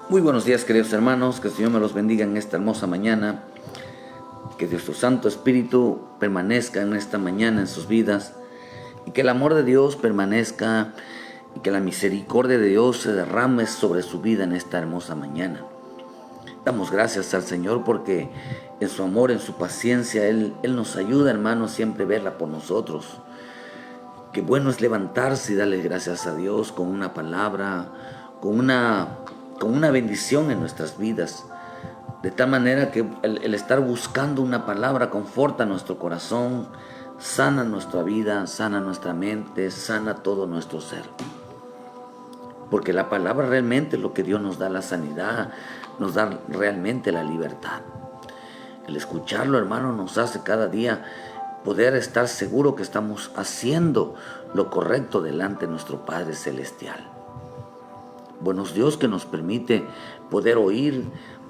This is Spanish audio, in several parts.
Muy buenos días, queridos hermanos, que el Señor me los bendiga en esta hermosa mañana, que Dios, su Santo Espíritu permanezca en esta mañana en sus vidas y que el amor de Dios permanezca y que la misericordia de Dios se derrame sobre su vida en esta hermosa mañana. Damos gracias al Señor porque en su amor, en su paciencia, Él nos ayuda, hermanos, siempre a verla por nosotros. Qué bueno es levantarse y darle gracias a Dios con una palabra, con una bendición en nuestras vidas. De tal manera que el estar buscando una palabra conforta nuestro corazón, sana nuestra vida, sana nuestra mente, sana todo nuestro ser. Porque la palabra realmente es lo que Dios nos da la sanidad, nos da realmente la libertad. El escucharlo, hermano, nos hace cada día poder estar seguro que estamos haciendo lo correcto delante de nuestro Padre Celestial. Buenos Dios que nos permite poder oír,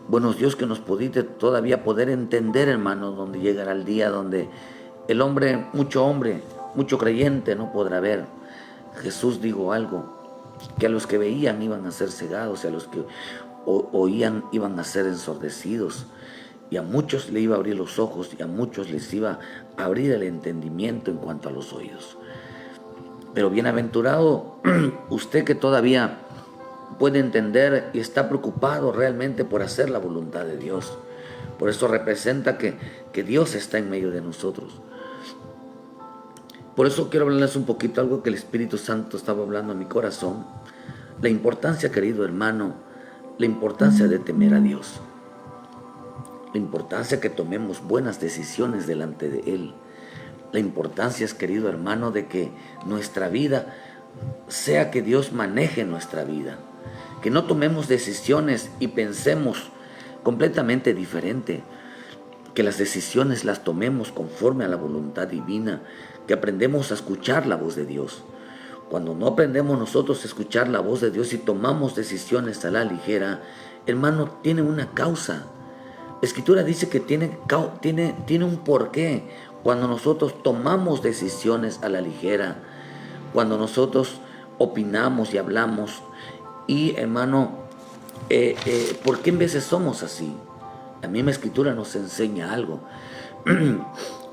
buenos Dios que nos permite todavía poder entender, hermano, donde llegará el día donde el hombre, mucho creyente no podrá ver. Jesús dijo algo, que a los que veían iban a ser cegados y a los que oían iban a ser ensordecidos. Y a muchos le iba a abrir los ojos y a muchos les iba a abrir el entendimiento en cuanto a los oídos. Pero bienaventurado usted que todavía puede entender y está preocupado realmente por hacer la voluntad de Dios. Por eso representa que Dios está en medio de nosotros. Por eso quiero hablarles un poquito algo que el Espíritu Santo estaba hablando a mi corazón. La importancia, querido hermano, la importancia de temer a Dios. La importancia que tomemos buenas decisiones delante de Él. La importancia es, querido hermano, de que nuestra vida sea que Dios maneje nuestra vida. Que no tomemos decisiones y pensemos completamente diferente. Que las decisiones las tomemos conforme a la voluntad divina. Que aprendemos a escuchar la voz de Dios. Cuando no aprendemos nosotros a escuchar la voz de Dios y tomamos decisiones a la ligera, hermano, tiene una causa. La Escritura dice que tiene un porqué cuando nosotros tomamos decisiones a la ligera, cuando nosotros opinamos y hablamos. Y hermano, ¿por qué en veces somos así? La misma Escritura nos enseña algo.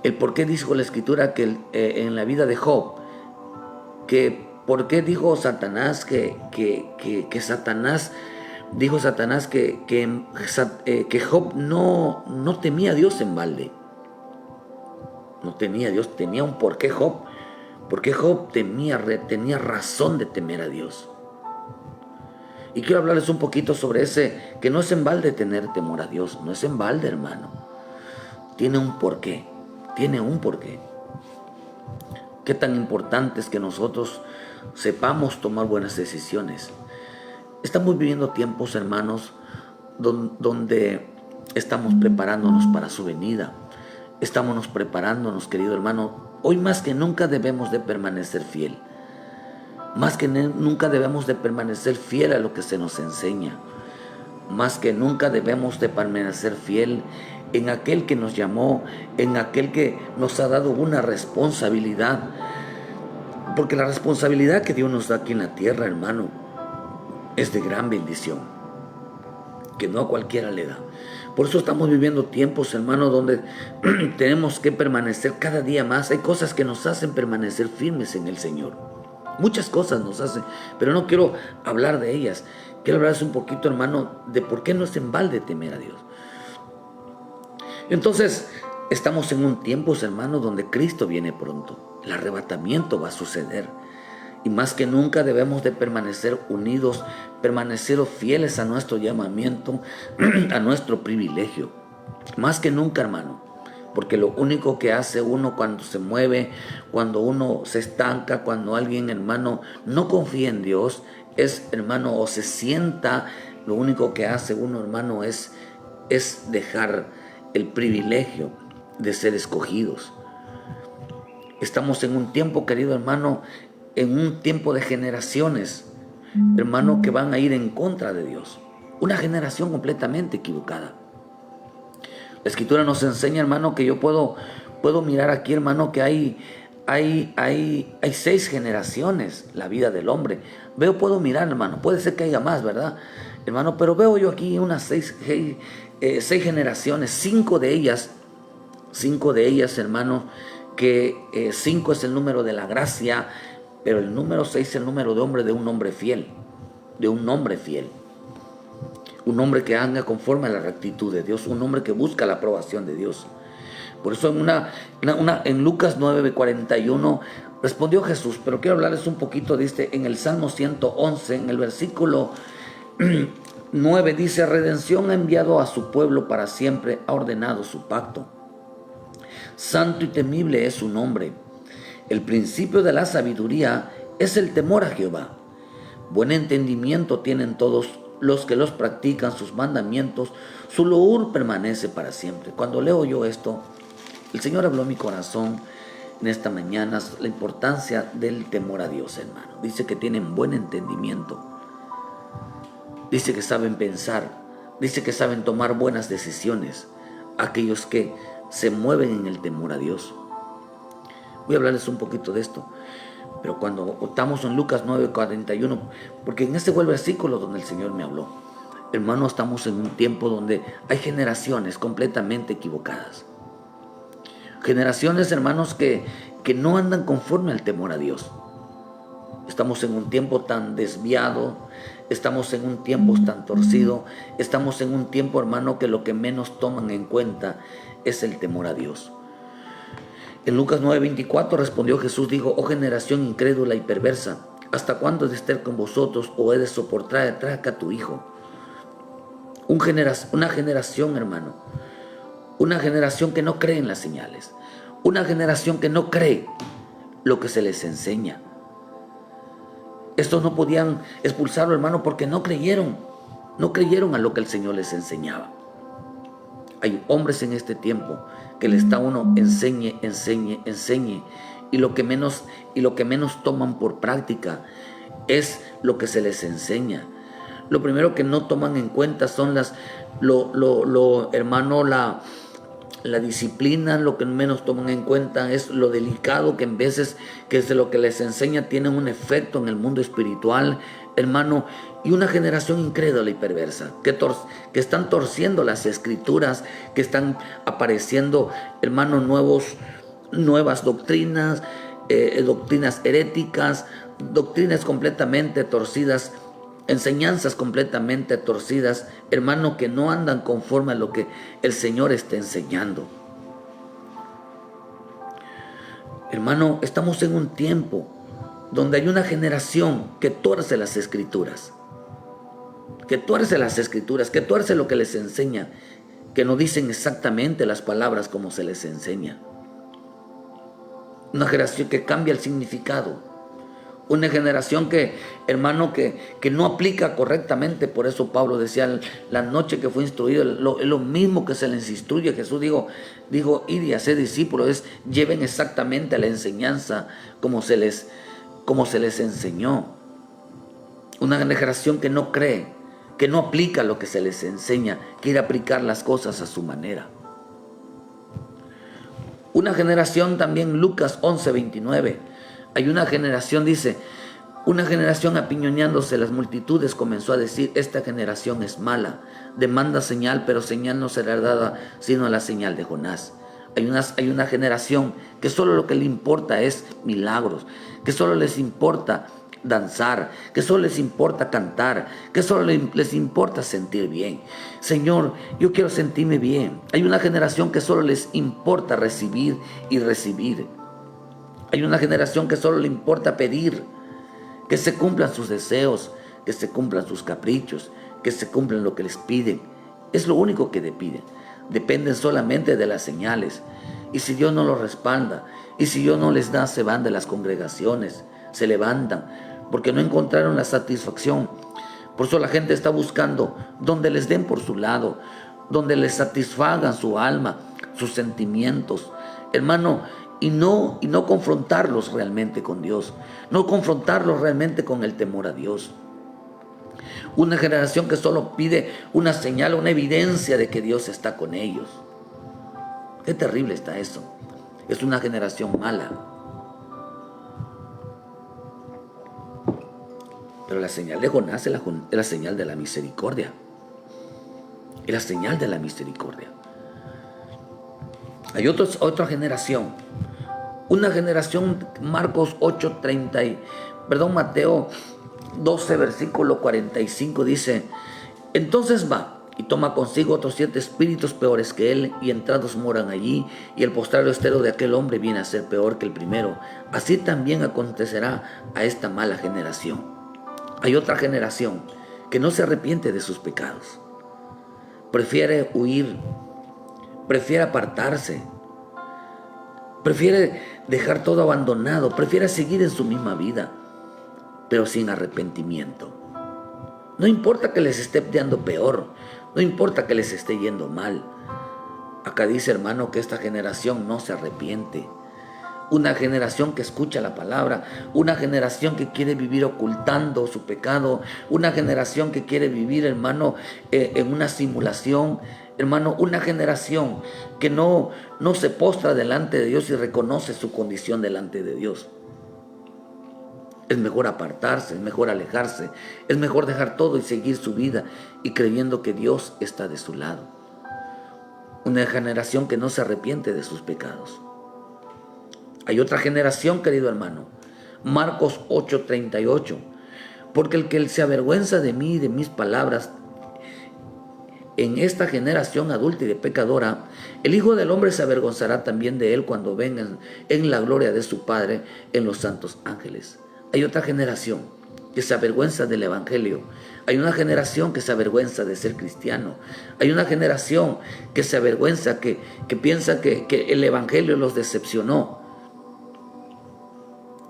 El por qué dijo la Escritura que en la vida de Job, que por qué dijo Satanás dijo Satanás que Job no temía a Dios en balde. No temía a Dios, tenía un porqué Job. Porque Job tenía razón de temer a Dios. Y quiero hablarles un poquito sobre ese, que no es en balde tener temor a Dios, no es en balde, hermano. Tiene un porqué. Qué tan importante es que nosotros sepamos tomar buenas decisiones. Estamos viviendo tiempos, hermanos, donde estamos preparándonos para su venida. Estamos preparándonos, querido hermano. Hoy más que nunca debemos de permanecer fiel. Más que nunca debemos de permanecer fiel a lo que se nos enseña. Más que nunca debemos de permanecer fiel en aquel que nos llamó, en aquel que nos ha dado una responsabilidad. Porque la responsabilidad que Dios nos da aquí en la tierra, hermano, es de gran bendición, que no a cualquiera le da. Por eso estamos viviendo tiempos, hermano, donde tenemos que permanecer cada día más. Hay cosas que nos hacen permanecer firmes en el Señor. Muchas cosas nos hacen, pero no quiero hablar de ellas. Quiero hablarles un poquito, hermano, de por qué no es en balde temer a Dios. Entonces, estamos en un tiempo, hermano, donde Cristo viene pronto. El arrebatamiento va a suceder. Y más que nunca debemos de permanecer unidos, permanecer fieles a nuestro llamamiento, a nuestro privilegio. Más que nunca, hermano. Porque lo único que hace uno cuando se mueve, cuando uno se estanca, cuando alguien, hermano, no confía en Dios, es, hermano, o se sienta, lo único que hace uno, hermano, es dejar el privilegio de ser escogidos. Estamos en un tiempo, querido hermano, en un tiempo de generaciones, hermano, que van a ir en contra de Dios. Una generación completamente equivocada. La Escritura nos enseña, hermano, que yo puedo mirar aquí, hermano, que hay 6 generaciones la vida del hombre. Puedo mirar, hermano, puede ser que haya más, ¿verdad? hermano, pero veo yo aquí unas seis generaciones, cinco de ellas, hermano, que 5 es el número de la gracia, pero el número 6 es el número de un hombre fiel, un hombre que anda conforme a la rectitud de Dios, un hombre que busca la aprobación de Dios. Por eso en Lucas 9:41 respondió Jesús, pero quiero hablarles un poquito de en el Salmo 111, en el versículo 9 dice: redención ha enviado a su pueblo para siempre, ha ordenado su pacto. Santo y temible es su nombre. El principio de la sabiduría es el temor a Jehová. Buen entendimiento tienen todos los que los practican, sus mandamientos, su loor permanece para siempre. Cuando leo yo esto, el Señor habló a mi corazón en esta mañana la importancia del temor a Dios, hermano. Dice que tienen buen entendimiento. Dice que saben pensar. Dice que saben tomar buenas decisiones. Aquellos que se mueven en el temor a Dios. Voy a hablarles un poquito de esto. Pero cuando estamos en Lucas 9:41, porque en este fue el versículo donde el Señor me habló. Hermano, estamos en un tiempo donde hay generaciones completamente equivocadas. Generaciones, hermanos, que no andan conforme al temor a Dios. Estamos en un tiempo tan desviado, estamos en un tiempo tan torcido, estamos en un tiempo, hermano, que lo que menos toman en cuenta es el temor a Dios. En Lucas 9:24 respondió Jesús, dijo: oh generación incrédula y perversa, ¿hasta cuándo he de estar con vosotros o he de soportar? Trae acá a tu hijo. Una generación, hermano, una generación que no cree en las señales, una generación que no cree lo que se les enseña. Estos no podían expulsarlo, hermano, porque no creyeron a lo que el Señor les enseñaba. Hay hombres en este tiempo que le está uno enseñe, y lo que menos toman por práctica es lo que se les enseña. Lo primero que no toman en cuenta son la disciplina. Lo que menos toman en cuenta es lo delicado que en veces que es de lo que les enseña tiene un efecto en el mundo espiritual, hermano. Y una generación incrédula y perversa que están torciendo las escrituras, que están apareciendo, hermano, nuevas doctrinas, doctrinas heréticas, doctrinas completamente torcidas, enseñanzas completamente torcidas, hermano, que no andan conforme a lo que el Señor está enseñando. Hermano, estamos en un tiempo donde hay una generación que tuerce las escrituras, que tuerce lo que les enseña, que no dicen exactamente las palabras como se les enseña. Una generación que cambia el significado. Una generación que, hermano, que no aplica correctamente. Por eso Pablo decía, la noche que fue instruido, es lo mismo que se les instruye. Jesús dijo, id y haced discípulos, lleven exactamente la enseñanza como se les enseñó. Una generación que no cree, que no aplica lo que se les enseña, quiere aplicar las cosas a su manera. Una generación también, Lucas 11:29. Hay una generación, dice, una generación apiñoneándose las multitudes comenzó a decir: esta generación es mala, demanda señal, pero señal no será dada sino la señal de Jonás. Hay una generación que solo lo que le importa es milagros, que solo les importa danzar, que solo les importa cantar, que solo les importa sentir bien. Señor, yo quiero sentirme bien. Hay una generación que solo les importa recibir y recibir. Hay una generación que solo le importa pedir, que se cumplan sus deseos, que se cumplan sus caprichos, que se cumplan lo que les piden. Es lo único que le piden. Dependen solamente de las señales. Y si Dios no los respalda, y si Dios no les da, se van de las congregaciones, se levantan, porque no encontraron la satisfacción. Por eso la gente está buscando donde les den por su lado, donde les satisfagan su alma, sus sentimientos, hermano, y no confrontarlos realmente con Dios, no confrontarlos realmente con el temor a Dios. Una generación que solo pide una señal, una evidencia de que Dios está con ellos. Qué terrible está eso. Es una generación mala. Pero la señal de Jonás es la señal de la misericordia. Es la señal de la misericordia. Hay otra generación. Una generación, Mateo 12, versículo 45 dice: entonces va y toma consigo otros 7 espíritus peores que él, y entrados moran allí, y el postrero estero de aquel hombre viene a ser peor que el primero. Así también acontecerá a esta mala generación. Hay otra generación que no se arrepiente de sus pecados. Prefiere huir, prefiere apartarse, prefiere dejar todo abandonado, prefiere seguir en su misma vida, pero sin arrepentimiento. No importa que les esté yendo peor, no importa que les esté yendo mal. Acá dice, hermano, que esta generación no se arrepiente. Una generación que escucha la palabra, una generación que quiere vivir ocultando su pecado, una generación que quiere vivir, hermano, en una simulación, hermano, una generación que no se postra delante de Dios y reconoce su condición delante de Dios. Es mejor apartarse, es mejor alejarse, es mejor dejar todo y seguir su vida y creyendo que Dios está de su lado. Una generación que no se arrepiente de sus pecados. Hay otra generación, querido hermano, Marcos 8:38, porque el que se avergüenza de mí y de mis palabras en esta generación adúltera y pecadora, el Hijo del Hombre se avergonzará también de él cuando venga en la gloria de su Padre en los santos ángeles. Hay otra generación que se avergüenza del Evangelio. Hay una generación que se avergüenza de ser cristiano. Hay una generación que se avergüenza, que piensa que el Evangelio los decepcionó,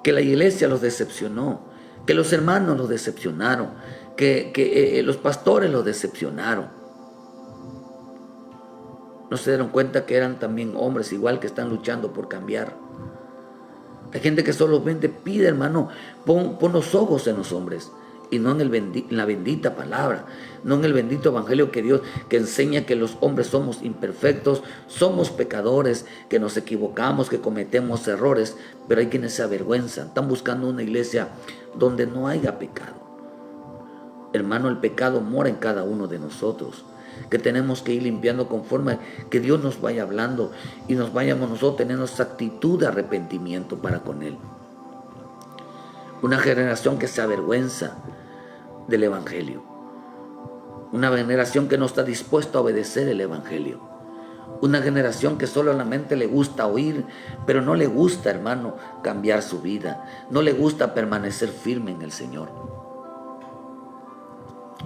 que la iglesia los decepcionó, que los hermanos los decepcionaron, que los pastores los decepcionaron. No se dieron cuenta que eran también hombres igual que están luchando por cambiar. Hay gente que solamente pide, hermano, pon los ojos en los hombres y no en la bendita palabra, no en el bendito evangelio que enseña que los hombres somos imperfectos, somos pecadores, que nos equivocamos, que cometemos errores, pero hay quienes se avergüenzan, están buscando una iglesia donde no haya pecado. Hermano, el pecado mora en cada uno de nosotros, que tenemos que ir limpiando conforme que Dios nos vaya hablando y nos vayamos nosotros teniendo esa actitud de arrepentimiento para con Él. Una generación que se avergüenza del Evangelio. Una generación que no está dispuesta a obedecer el Evangelio. Una generación que solamente le gusta oír, pero no le gusta, hermano, cambiar su vida. No le gusta permanecer firme en el Señor.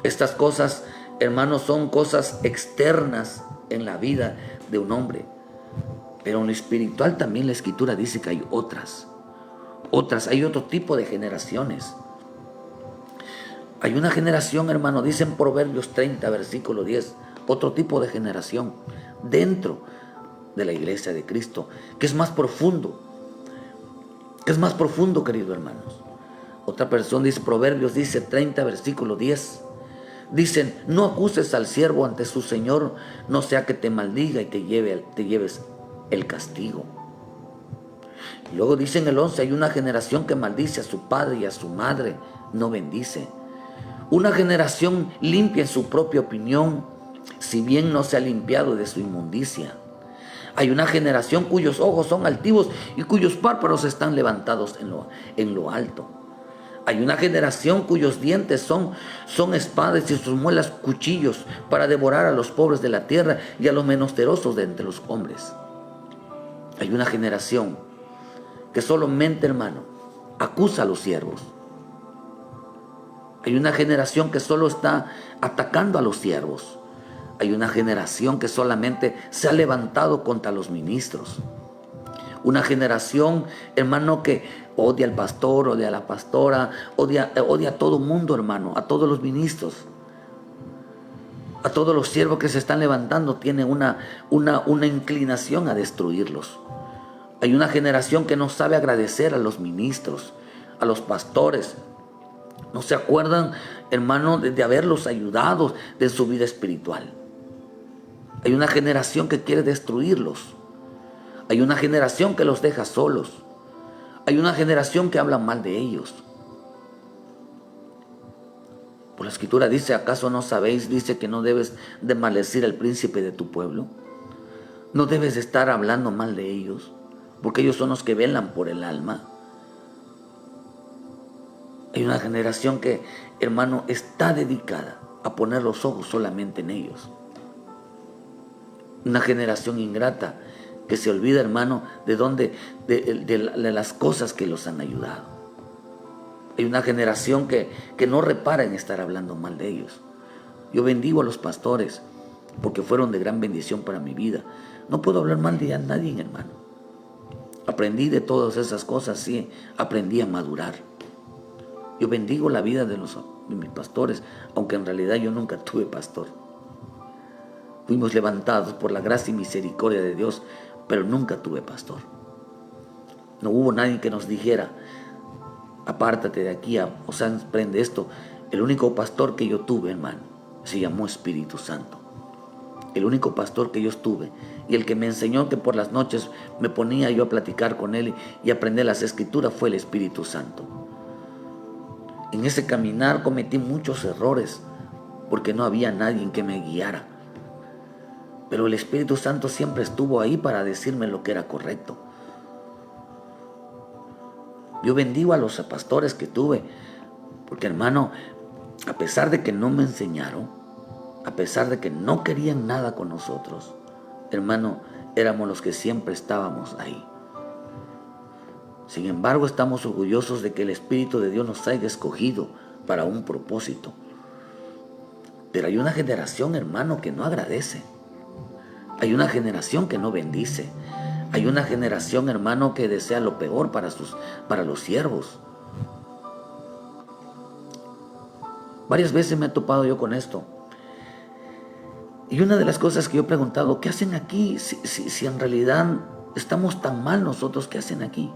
Estas cosas, hermanos, son cosas externas en la vida de un hombre. Pero en lo espiritual también la Escritura dice que hay otras, hay otro tipo de generaciones. Hay una generación, hermano, dice en Proverbios 30, versículo 10, otro tipo de generación dentro de la iglesia de Cristo, que es más profundo, queridos hermanos. Otra persona dice, Proverbios dice 30, versículo 10, dicen, no acuses al siervo ante su señor, no sea que te maldiga y te lleves el castigo. Luego dice en el 11, hay una generación que maldice a su padre y a su madre, no bendice. Una generación limpia en su propia opinión, si bien no se ha limpiado de su inmundicia. Hay una generación cuyos ojos son altivos y cuyos párpados están levantados en lo alto. Hay una generación cuyos dientes son espadas y sus muelas cuchillos para devorar a los pobres de la tierra y a los menesterosos de entre los hombres. Hay una generación que solamente, hermano, acusa a los siervos. Hay una generación que solo está atacando a los siervos. Hay una generación que solamente se ha levantado contra los ministros. Una generación, hermano, que odia al pastor, odia a la pastora, odia a todo mundo, hermano, a todos los ministros. A todos los siervos que se están levantando, tiene una inclinación a destruirlos. Hay una generación que no sabe agradecer a los ministros, a los pastores. No se acuerdan, hermano, de haberlos ayudado en su vida espiritual. Hay una generación que quiere destruirlos. Hay una generación que los deja solos. Hay una generación que habla mal de ellos. Por la Escritura dice, ¿acaso no sabéis? Dice que no debes de maldecir al príncipe de tu pueblo. No debes de estar hablando mal de ellos, porque ellos son los que velan por el alma. Hay una generación que, hermano, está dedicada a poner los ojos solamente en ellos. Una generación ingrata que se olvida, hermano, de las cosas que los han ayudado. Hay una generación que no repara en estar hablando mal de ellos. Yo bendigo a los pastores porque fueron de gran bendición para mi vida. No puedo hablar mal de nadie, hermano. Aprendí de todas esas cosas, sí, aprendí a madurar. Yo bendigo la vida de mis pastores, aunque en realidad yo nunca tuve pastor. Fuimos levantados por la gracia y misericordia de Dios, pero nunca tuve pastor. No hubo nadie que nos dijera, apártate de aquí, o sea, prende esto. El único pastor que yo tuve, hermano, se llamó Espíritu Santo. El único pastor que yo tuve y el que me enseñó que por las noches me ponía yo a platicar con él y aprender las escrituras fue el Espíritu Santo. En ese caminar cometí muchos errores porque no había nadie que me guiara. Pero el Espíritu Santo siempre estuvo ahí para decirme lo que era correcto. Yo bendigo a los pastores que tuve, porque, hermano, a pesar de que no me enseñaron, a pesar de que no querían nada con nosotros, hermano, éramos los que siempre estábamos ahí. Sin embargo, estamos orgullosos de que el Espíritu de Dios nos haya escogido para un propósito. Pero hay una generación, hermano, que no agradece. Hay una generación que no bendice. Hay una generación, hermano, que desea lo peor para los siervos. Varias veces me he topado yo con esto. Y una de las cosas que yo he preguntado, ¿qué hacen aquí? Si en realidad estamos tan mal nosotros, ¿qué hacen aquí?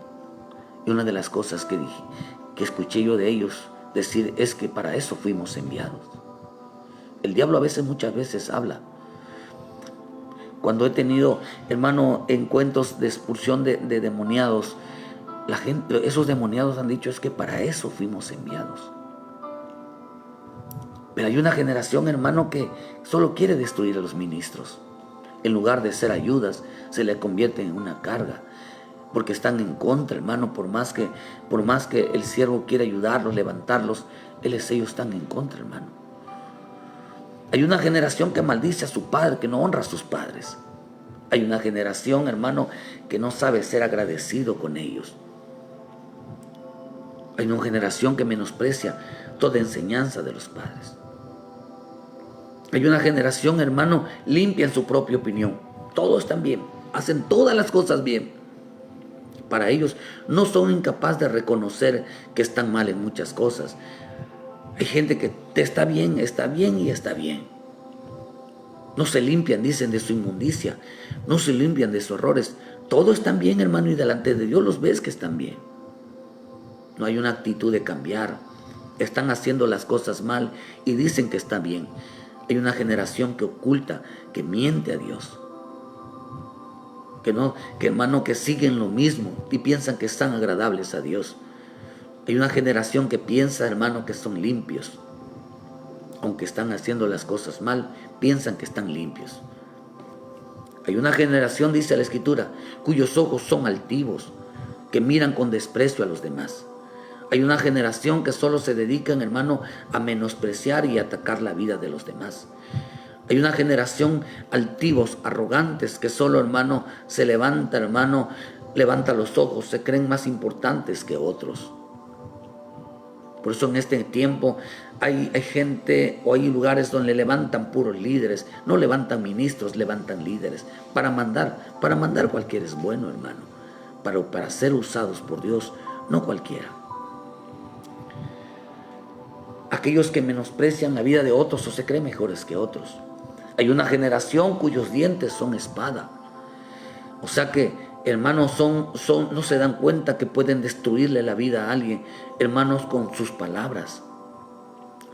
Y una de las cosas que escuché yo de ellos decir es que para eso fuimos enviados. El diablo muchas veces habla. Cuando he tenido, hermano, encuentros de expulsión de demoniados, esos demoniados han dicho es que para eso fuimos enviados. Pero hay una generación, hermano, que solo quiere destruir a los ministros. En lugar de ser ayudas, se le convierte en una carga. Porque están en contra, hermano, por más que el siervo quiera ayudarlos, levantarlos, ellos están en contra, hermano. Hay una generación que maldice a su padre, que no honra a sus padres. Hay una generación, hermano, que no sabe ser agradecido con ellos. Hay una generación que menosprecia toda enseñanza de los padres. Hay una generación, hermano, limpia en su propia opinión. Todos están bien, hacen todas las cosas bien. Para ellos no son incapaces de reconocer que están mal en muchas cosas. Hay gente que está bien y está bien. No se limpian, dicen, de su inmundicia. No se limpian de sus errores. Todos están bien, hermano, y delante de Dios los ves que están bien. No hay una actitud de cambiar. Están haciendo las cosas mal y dicen que está bien. Hay una generación que oculta, que miente a Dios. Hermano, que siguen lo mismo y piensan que están agradables a Dios. Hay una generación que piensa, hermano, que son limpios. Aunque están haciendo las cosas mal, piensan que están limpios. Hay una generación, dice la Escritura, cuyos ojos son altivos, que miran con desprecio a los demás. Hay una generación que solo se dedican, hermano, a menospreciar y atacar la vida de los demás. Hay una generación altivos, arrogantes, que solo, hermano, se levanta, hermano, levanta los ojos, se creen más importantes que otros. Por eso en este tiempo hay gente o hay lugares donde levantan puros líderes, no levantan ministros, levantan líderes. Para mandar cualquiera es bueno, hermano, para ser usados por Dios, no cualquiera. Aquellos que menosprecian la vida de otros o se creen mejores que otros. Hay una generación cuyos dientes son espada. O sea que, hermanos, no se dan cuenta que pueden destruirle la vida a alguien, hermanos, con sus palabras.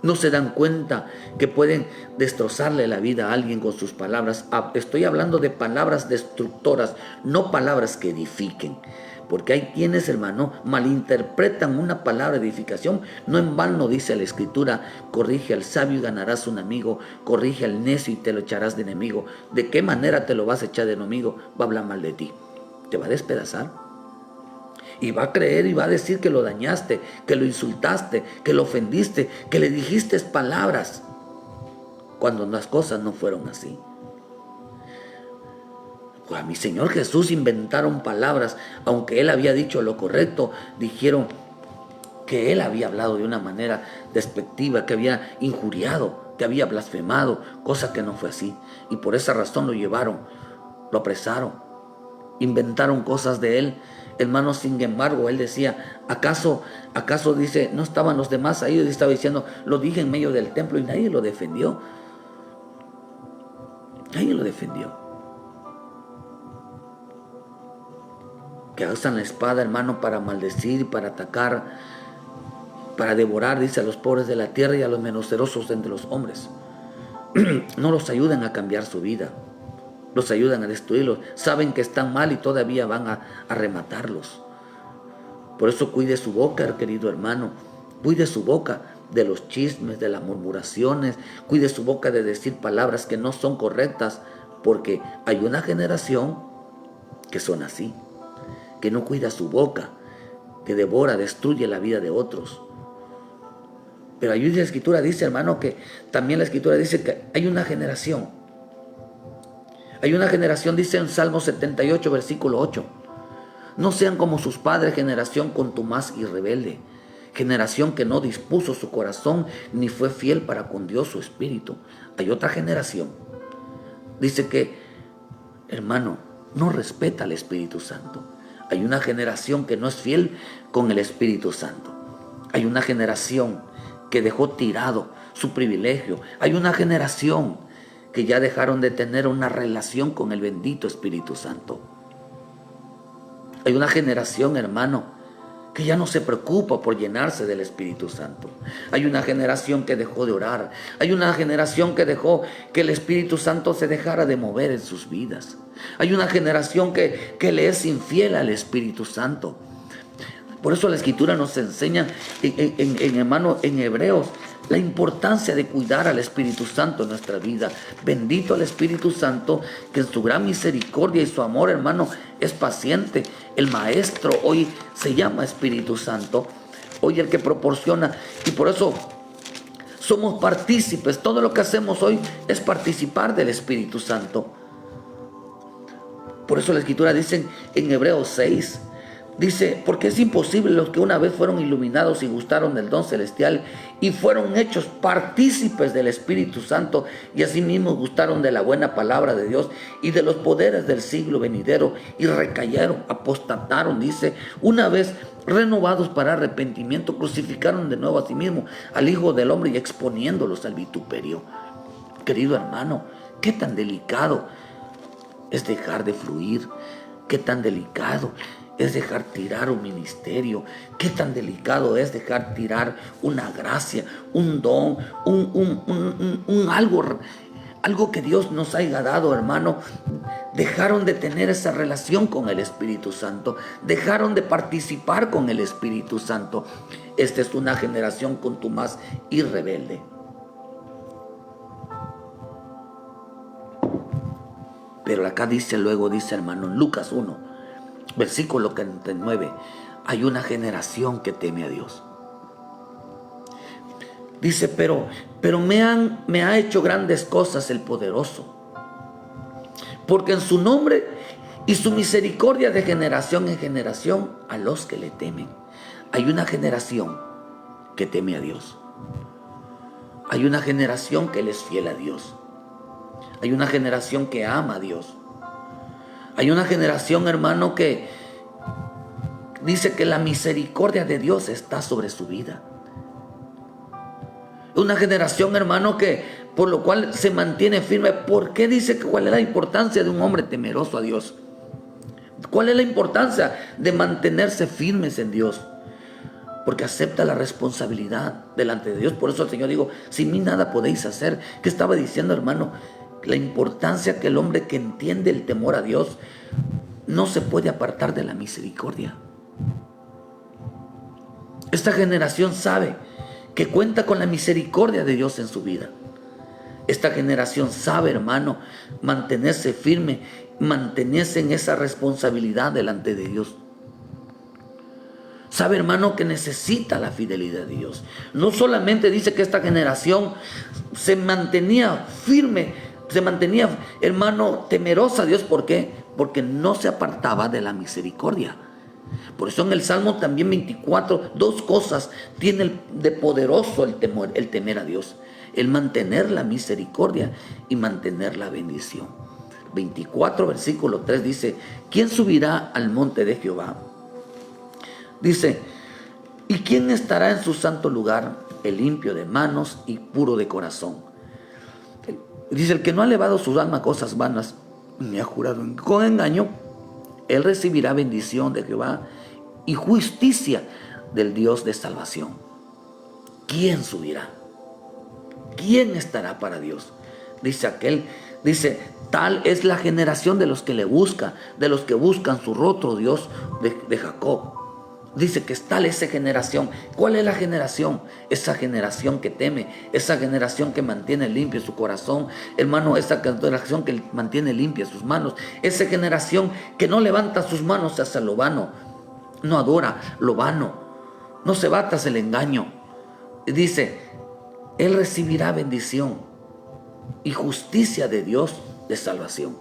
No se dan cuenta que pueden destrozarle la vida a alguien con sus palabras. Estoy hablando de palabras destructoras, no palabras que edifiquen. Porque hay quienes, hermano, malinterpretan una palabra de edificación. No en vano dice la Escritura: corrige al sabio y ganarás un amigo, corrige al necio y te lo echarás de enemigo. ¿De qué manera te lo vas a echar de enemigo? Va a hablar mal de ti, te va a despedazar y va a creer y va a decir que lo dañaste, que lo insultaste, que lo ofendiste, que le dijiste palabras, cuando las cosas no fueron así. A mi Señor Jesús inventaron palabras, aunque Él había dicho lo correcto. Dijeron que Él había hablado de una manera despectiva, que había injuriado, que había blasfemado, cosa que no fue así. Y por esa razón lo llevaron, lo apresaron, inventaron cosas de Él. Hermano, sin embargo, Él decía: ¿acaso dice, no estaban los demás ahí? Él estaba diciendo: lo dije en medio del templo, y nadie lo defendió. Nadie lo defendió. Que usan la espada, hermano, para maldecir, para atacar, para devorar, dice, a los pobres de la tierra y a los menesterosos entre los hombres. No los ayudan a cambiar su vida, los ayudan a destruirlos. Saben que están mal y todavía van a rematarlos. Por eso cuide su boca, querido hermano. Cuide su boca de los chismes, de las murmuraciones. Cuide su boca de decir palabras que no son correctas, porque hay una generación que son así, que no cuida su boca, que devora, destruye la vida de otros. Pero ahí la Escritura dice, hermano, que también la Escritura dice que hay una generación. Hay una generación, dice en Salmo 78, versículo 8: no sean como sus padres, generación contumaz y rebelde, generación que no dispuso su corazón ni fue fiel para con Dios su espíritu. Hay otra generación, dice que, hermano, no respeta al Espíritu Santo. Hay una generación que no es fiel con el Espíritu Santo. Hay una generación que dejó tirado su privilegio. Hay una generación que ya dejaron de tener una relación con el bendito Espíritu Santo. Hay una generación, hermano, que ya no se preocupa por llenarse del Espíritu Santo. Hay una generación que dejó de orar. Hay una generación que dejó que el Espíritu Santo se dejara de mover en sus vidas. Hay una generación que le es infiel al Espíritu Santo. Por eso la Escritura nos enseña, hermano, en Hebreos, la importancia de cuidar al Espíritu Santo en nuestra vida. Bendito el Espíritu Santo, que en su gran misericordia y su amor, hermano, es paciente. El Maestro hoy se llama Espíritu Santo, hoy el que proporciona, y por eso somos partícipes. Todo lo que hacemos hoy es participar del Espíritu Santo. Por eso la Escritura dice en Hebreos 6, dice: porque es imposible los que una vez fueron iluminados y gustaron del don celestial y fueron hechos partícipes del Espíritu Santo, y asimismo gustaron de la buena palabra de Dios y de los poderes del siglo venidero, y recayeron, apostataron, dice, una vez renovados para arrepentimiento, crucificaron de nuevo a sí mismo al Hijo del Hombre, y exponiéndolos al vituperio. Querido hermano, qué tan delicado es dejar de fluir, qué tan delicado es dejar tirar un ministerio, qué tan delicado es dejar tirar una gracia, un don, algo que Dios nos haya dado, hermano. Dejaron de tener esa relación con el Espíritu Santo, dejaron de participar con el Espíritu Santo. Esta es una generación contumaz y rebelde. Pero acá dice, hermano, en Lucas 1, versículo 49, hay una generación que teme a Dios. Dice, pero me ha hecho grandes cosas el poderoso, porque en su nombre y su misericordia de generación en generación a los que le temen. Hay una generación que teme a Dios. Hay una generación que le es fiel a Dios. Hay una generación que ama a Dios. Hay una generación, hermano, que dice que la misericordia de Dios está sobre su vida. Una generación, hermano, que por lo cual se mantiene firme. ¿Por qué dice que cuál es la importancia de un hombre temeroso a Dios? ¿Cuál es la importancia de mantenerse firmes en Dios? Porque acepta la responsabilidad delante de Dios. Por eso el Señor dijo, sin mí nada podéis hacer. ¿Qué estaba diciendo, hermano? La importancia que el hombre que entiende el temor a Dios no se puede apartar de la misericordia. Esta generación sabe que cuenta con la misericordia de Dios en su vida. Esta generación sabe, hermano, mantenerse firme, mantenerse en esa responsabilidad delante de Dios. Sabe, hermano, que necesita la fidelidad de Dios. No solamente dice que esta generación se mantenía firme, se mantenía, hermano, temerosa a Dios. ¿Por qué? Porque no se apartaba de la misericordia. Por eso en el Salmo también 24, dos cosas tiene de poderoso el temer a Dios: el mantener la misericordia y mantener la bendición. 24, versículo 3 dice: ¿quién subirá al monte de Jehová? Dice: ¿y quién estará en su santo lugar? El limpio de manos y puro de corazón. Dice: el que no ha elevado su alma a cosas vanas, ni ha jurado con engaño, él recibirá bendición de Jehová y justicia del Dios de salvación. ¿Quién subirá? ¿Quién estará para Dios? Dice, tal es la generación de los que le buscan, de los que buscan su rostro, Dios de Jacob. Dice que es tal esa generación. ¿Cuál es la generación? Esa generación que teme, esa generación que mantiene limpio su corazón, hermano, esa generación que mantiene limpias sus manos, esa generación que no levanta sus manos hacia lo vano, no adora lo vano, no se va tras el engaño. Dice: él recibirá bendición y justicia de Dios de salvación.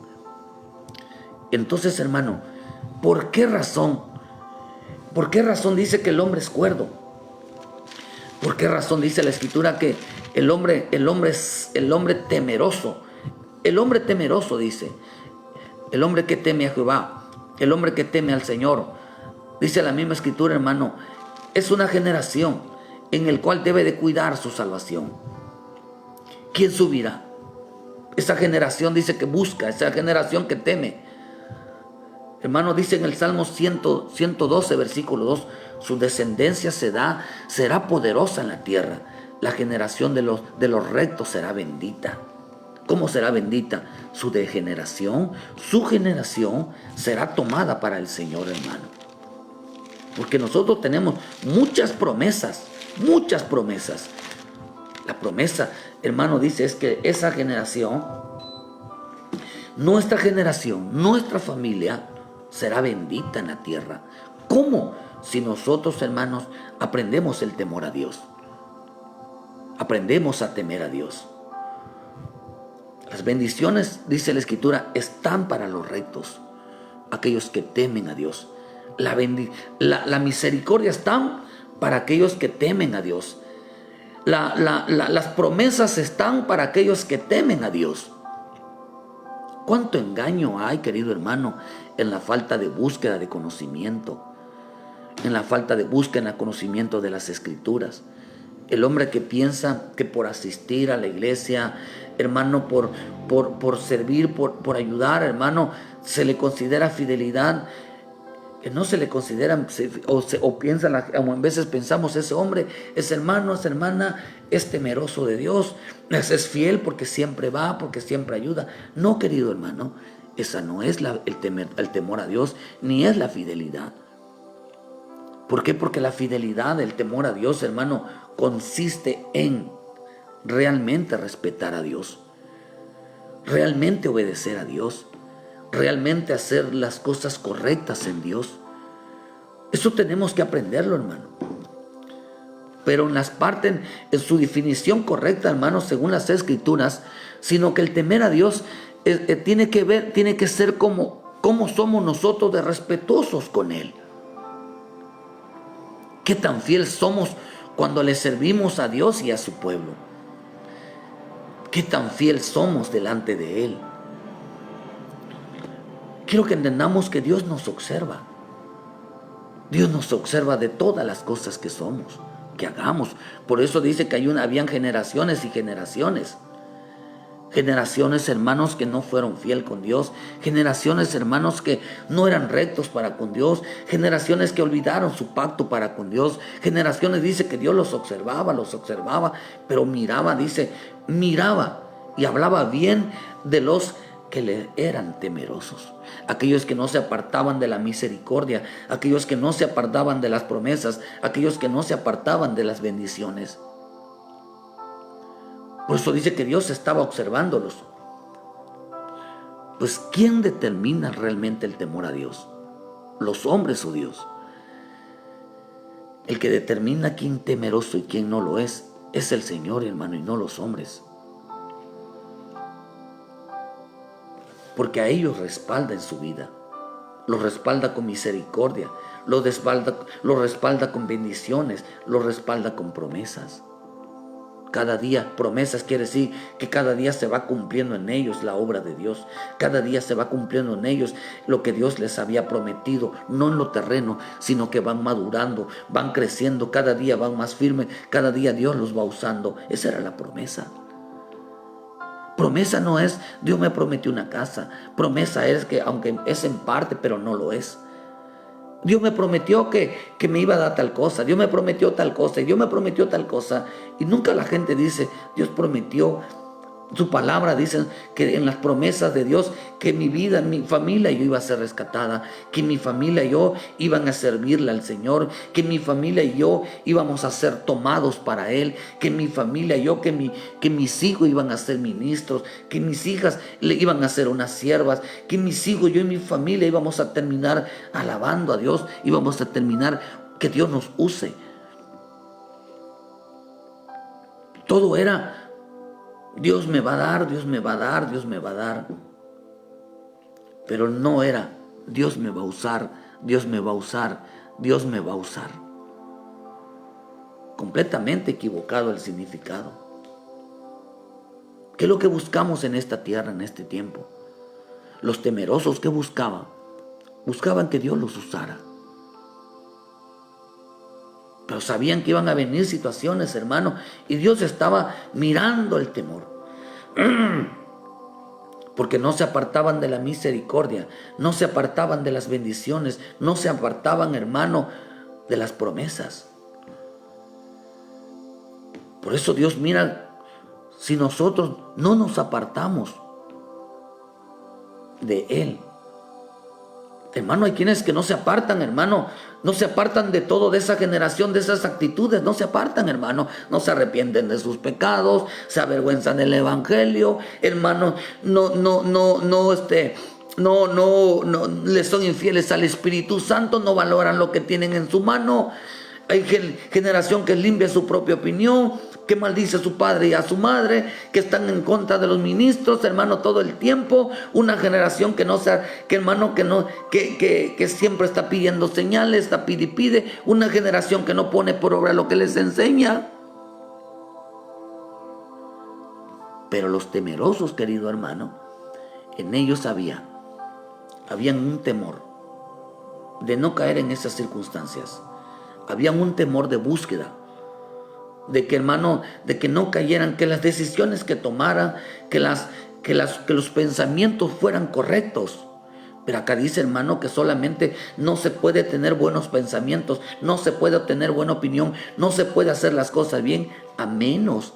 Entonces, hermano, ¿por qué razón? ¿Por qué razón dice que el hombre es cuerdo? ¿Por qué razón dice la Escritura que el hombre temeroso? El hombre temeroso, dice, el hombre que teme a Jehová, el hombre que teme al Señor. Dice la misma Escritura, hermano, es una generación en el cual debe de cuidar su salvación. ¿Quién subirá? Esa generación dice que busca, esa generación que teme. Hermano, dice en el Salmo 112, versículo 2, su descendencia será poderosa en la tierra. La generación de los rectos será bendita. ¿Cómo será bendita? Su generación será tomada para el Señor, hermano. Porque nosotros tenemos muchas promesas. La promesa, hermano, dice es que esa generación, nuestra familia, será bendita en la tierra. ¿Cómo? Si nosotros, hermanos, aprendemos el temor a Dios. Aprendemos a temer a Dios. Las bendiciones, dice la Escritura, están para los rectos, aquellos que temen a Dios. La misericordia están para aquellos que temen a Dios. Las promesas están para aquellos que temen a Dios. ¿Cuánto engaño hay, querido hermano, en la falta de búsqueda de conocimiento? En la falta de búsqueda en el conocimiento de las Escrituras. El hombre que piensa que por asistir a la iglesia, hermano, por servir, por ayudar, hermano, se le considera fidelidad. Que no se le considera, o piensan, o a veces pensamos, ese hombre, ese hermano, esa hermana, es temeroso de Dios, es fiel porque siempre va, porque siempre ayuda. No, querido hermano, esa no es el temor a Dios, ni es la fidelidad. ¿Por qué? Porque la fidelidad, el temor a Dios, hermano, consiste en realmente respetar a Dios, realmente obedecer a Dios, realmente hacer las cosas correctas en Dios. Eso tenemos que aprenderlo, hermano. Pero en su definición correcta, hermano, según las Escrituras, sino que el temer a Dios tiene que ser como somos nosotros de respetuosos con Él. Qué tan fiel somos cuando le servimos a Dios y a su pueblo. Qué tan fiel somos delante de Él. Quiero que entendamos que Dios nos observa. Dios nos observa de todas las cosas que somos, que hagamos. Por eso dice que habían generaciones y generaciones. Generaciones, hermanos, que no fueron fiel con Dios. Generaciones, hermanos, que no eran rectos para con Dios. Generaciones que olvidaron su pacto para con Dios. Generaciones, dice que Dios los observaba, pero miraba y hablaba bien de los que le eran temerosos, aquellos que no se apartaban de la misericordia, aquellos que no se apartaban de las promesas, aquellos que no se apartaban de las bendiciones. Por eso dice que Dios estaba observándolos. Pues ¿quién determina realmente el temor a Dios? ¿Los hombres o Dios? El que determina quién temeroso y quién no lo es el Señor, hermano, y no los hombres. Porque a ellos respalda en su vida, los respalda con misericordia, los respalda con bendiciones, los respalda con promesas. Cada día, promesas quiere decir que cada día se va cumpliendo en ellos la obra de Dios. Cada día se va cumpliendo en ellos lo que Dios les había prometido, no en lo terreno, sino que van madurando, van creciendo, cada día van más firmes, cada día Dios los va usando. Esa era la promesa. Promesa no es, Dios me prometió una casa. Promesa es que, aunque es en parte, pero no lo es. Dios me prometió que me iba a dar tal cosa. Dios me prometió tal cosa. Y Dios me prometió tal cosa. Y nunca la gente dice, Dios prometió. Su palabra dice que en las promesas de Dios, que mi vida, mi familia yo iba a ser rescatada, que mi familia y yo iban a servirle al Señor, que mi familia y yo íbamos a ser tomados para Él, que mi familia y yo, que mis hijos iban a ser ministros, que mis hijas le iban a ser unas siervas, que mis hijos, yo y mi familia íbamos a terminar alabando a Dios, íbamos a terminar que Dios nos use. Todo era Dios me va a dar, Dios me va a dar, Dios me va a dar. Pero no era Dios me va a usar, Dios me va a usar, Dios me va a usar. Completamente equivocado el significado. ¿Qué es lo que buscamos en esta tierra, en este tiempo? Los temerosos, ¿qué buscaban? Buscaban que Dios los usara. Pero sabían que iban a venir situaciones, hermano, y Dios estaba mirando el temor. Porque no se apartaban de la misericordia, no se apartaban de las bendiciones, no se apartaban, hermano, de las promesas. Por eso Dios mira, si nosotros no nos apartamos de Él. Hermano, hay quienes que no se apartan, hermano, no se apartan de todo, de esa generación, de esas actitudes, no se apartan, hermano, no se arrepienten de sus pecados, se avergüenzan del evangelio, hermano, no les son infieles al Espíritu Santo, no valoran lo que tienen en su mano. Hay generación que limpia su propia opinión, que maldice a su padre y a su madre, que están en contra de los ministros, hermano, todo el tiempo. Una generación que siempre está pidiendo señales, está pide. Una generación que no pone por obra lo que les enseña. Pero los temerosos, querido hermano, en ellos habían un temor de no caer en esas circunstancias. Habían un temor de búsqueda, de que, hermano, de que no cayeran, que las decisiones que tomaran, que los pensamientos fueran correctos. Pero acá dice, hermano, que solamente no se puede tener buenos pensamientos, no se puede obtener buena opinión, no se puede hacer las cosas bien, a menos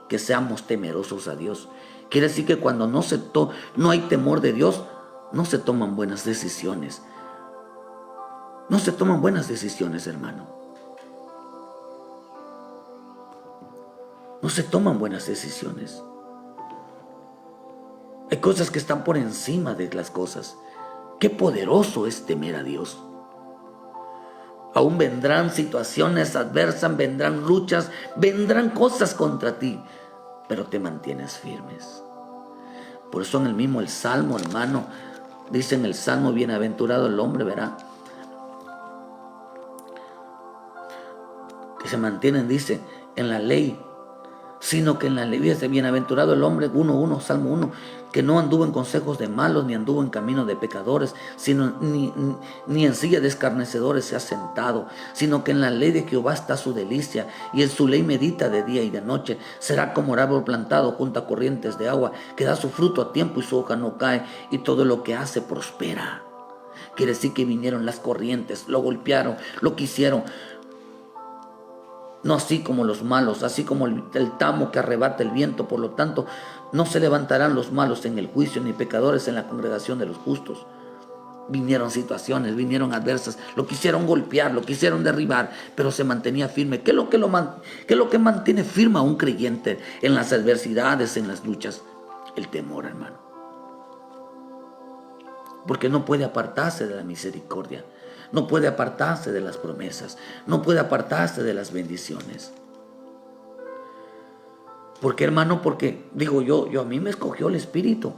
que seamos temerosos a Dios. Quiere decir que cuando no hay temor de Dios, no se toman buenas decisiones. No se toman buenas decisiones, hermano. No se toman buenas decisiones. Hay cosas que están por encima de las cosas. Qué poderoso es temer a Dios. Aún vendrán situaciones adversas, vendrán luchas, vendrán cosas contra ti, pero te mantienes firmes. Por eso en el Salmo, hermano, dice en el Salmo, bienaventurado el hombre, verá, que se mantienen, dice, en la ley, sino que en la ley, dice, bienaventurado el hombre, Salmo 1, que no anduvo en consejos de malos, ni anduvo en camino de pecadores, sino ni en silla de escarnecedores se ha sentado, sino que en la ley de Jehová está su delicia, y en su ley medita de día y de noche. Será como árbol plantado junto a corrientes de agua, que da su fruto a tiempo y su hoja no cae, y todo lo que hace prospera. Quiere decir que vinieron las corrientes, lo golpearon, lo quisieron. no así como los malos, así como el tamo que arrebata el viento. Por lo tanto, no se levantarán los malos en el juicio, ni pecadores en la congregación de los justos. Vinieron situaciones, vinieron adversas, lo quisieron golpear, lo quisieron derribar, pero se mantenía firme. ¿Qué es lo que mantiene firme a un creyente en las adversidades, en las luchas? El temor, hermano. Porque no puede apartarse de la misericordia, no puede apartarse de las promesas, no puede apartarse de las bendiciones. ¿Por qué, hermano? Porque digo yo a mí me escogió el Espíritu.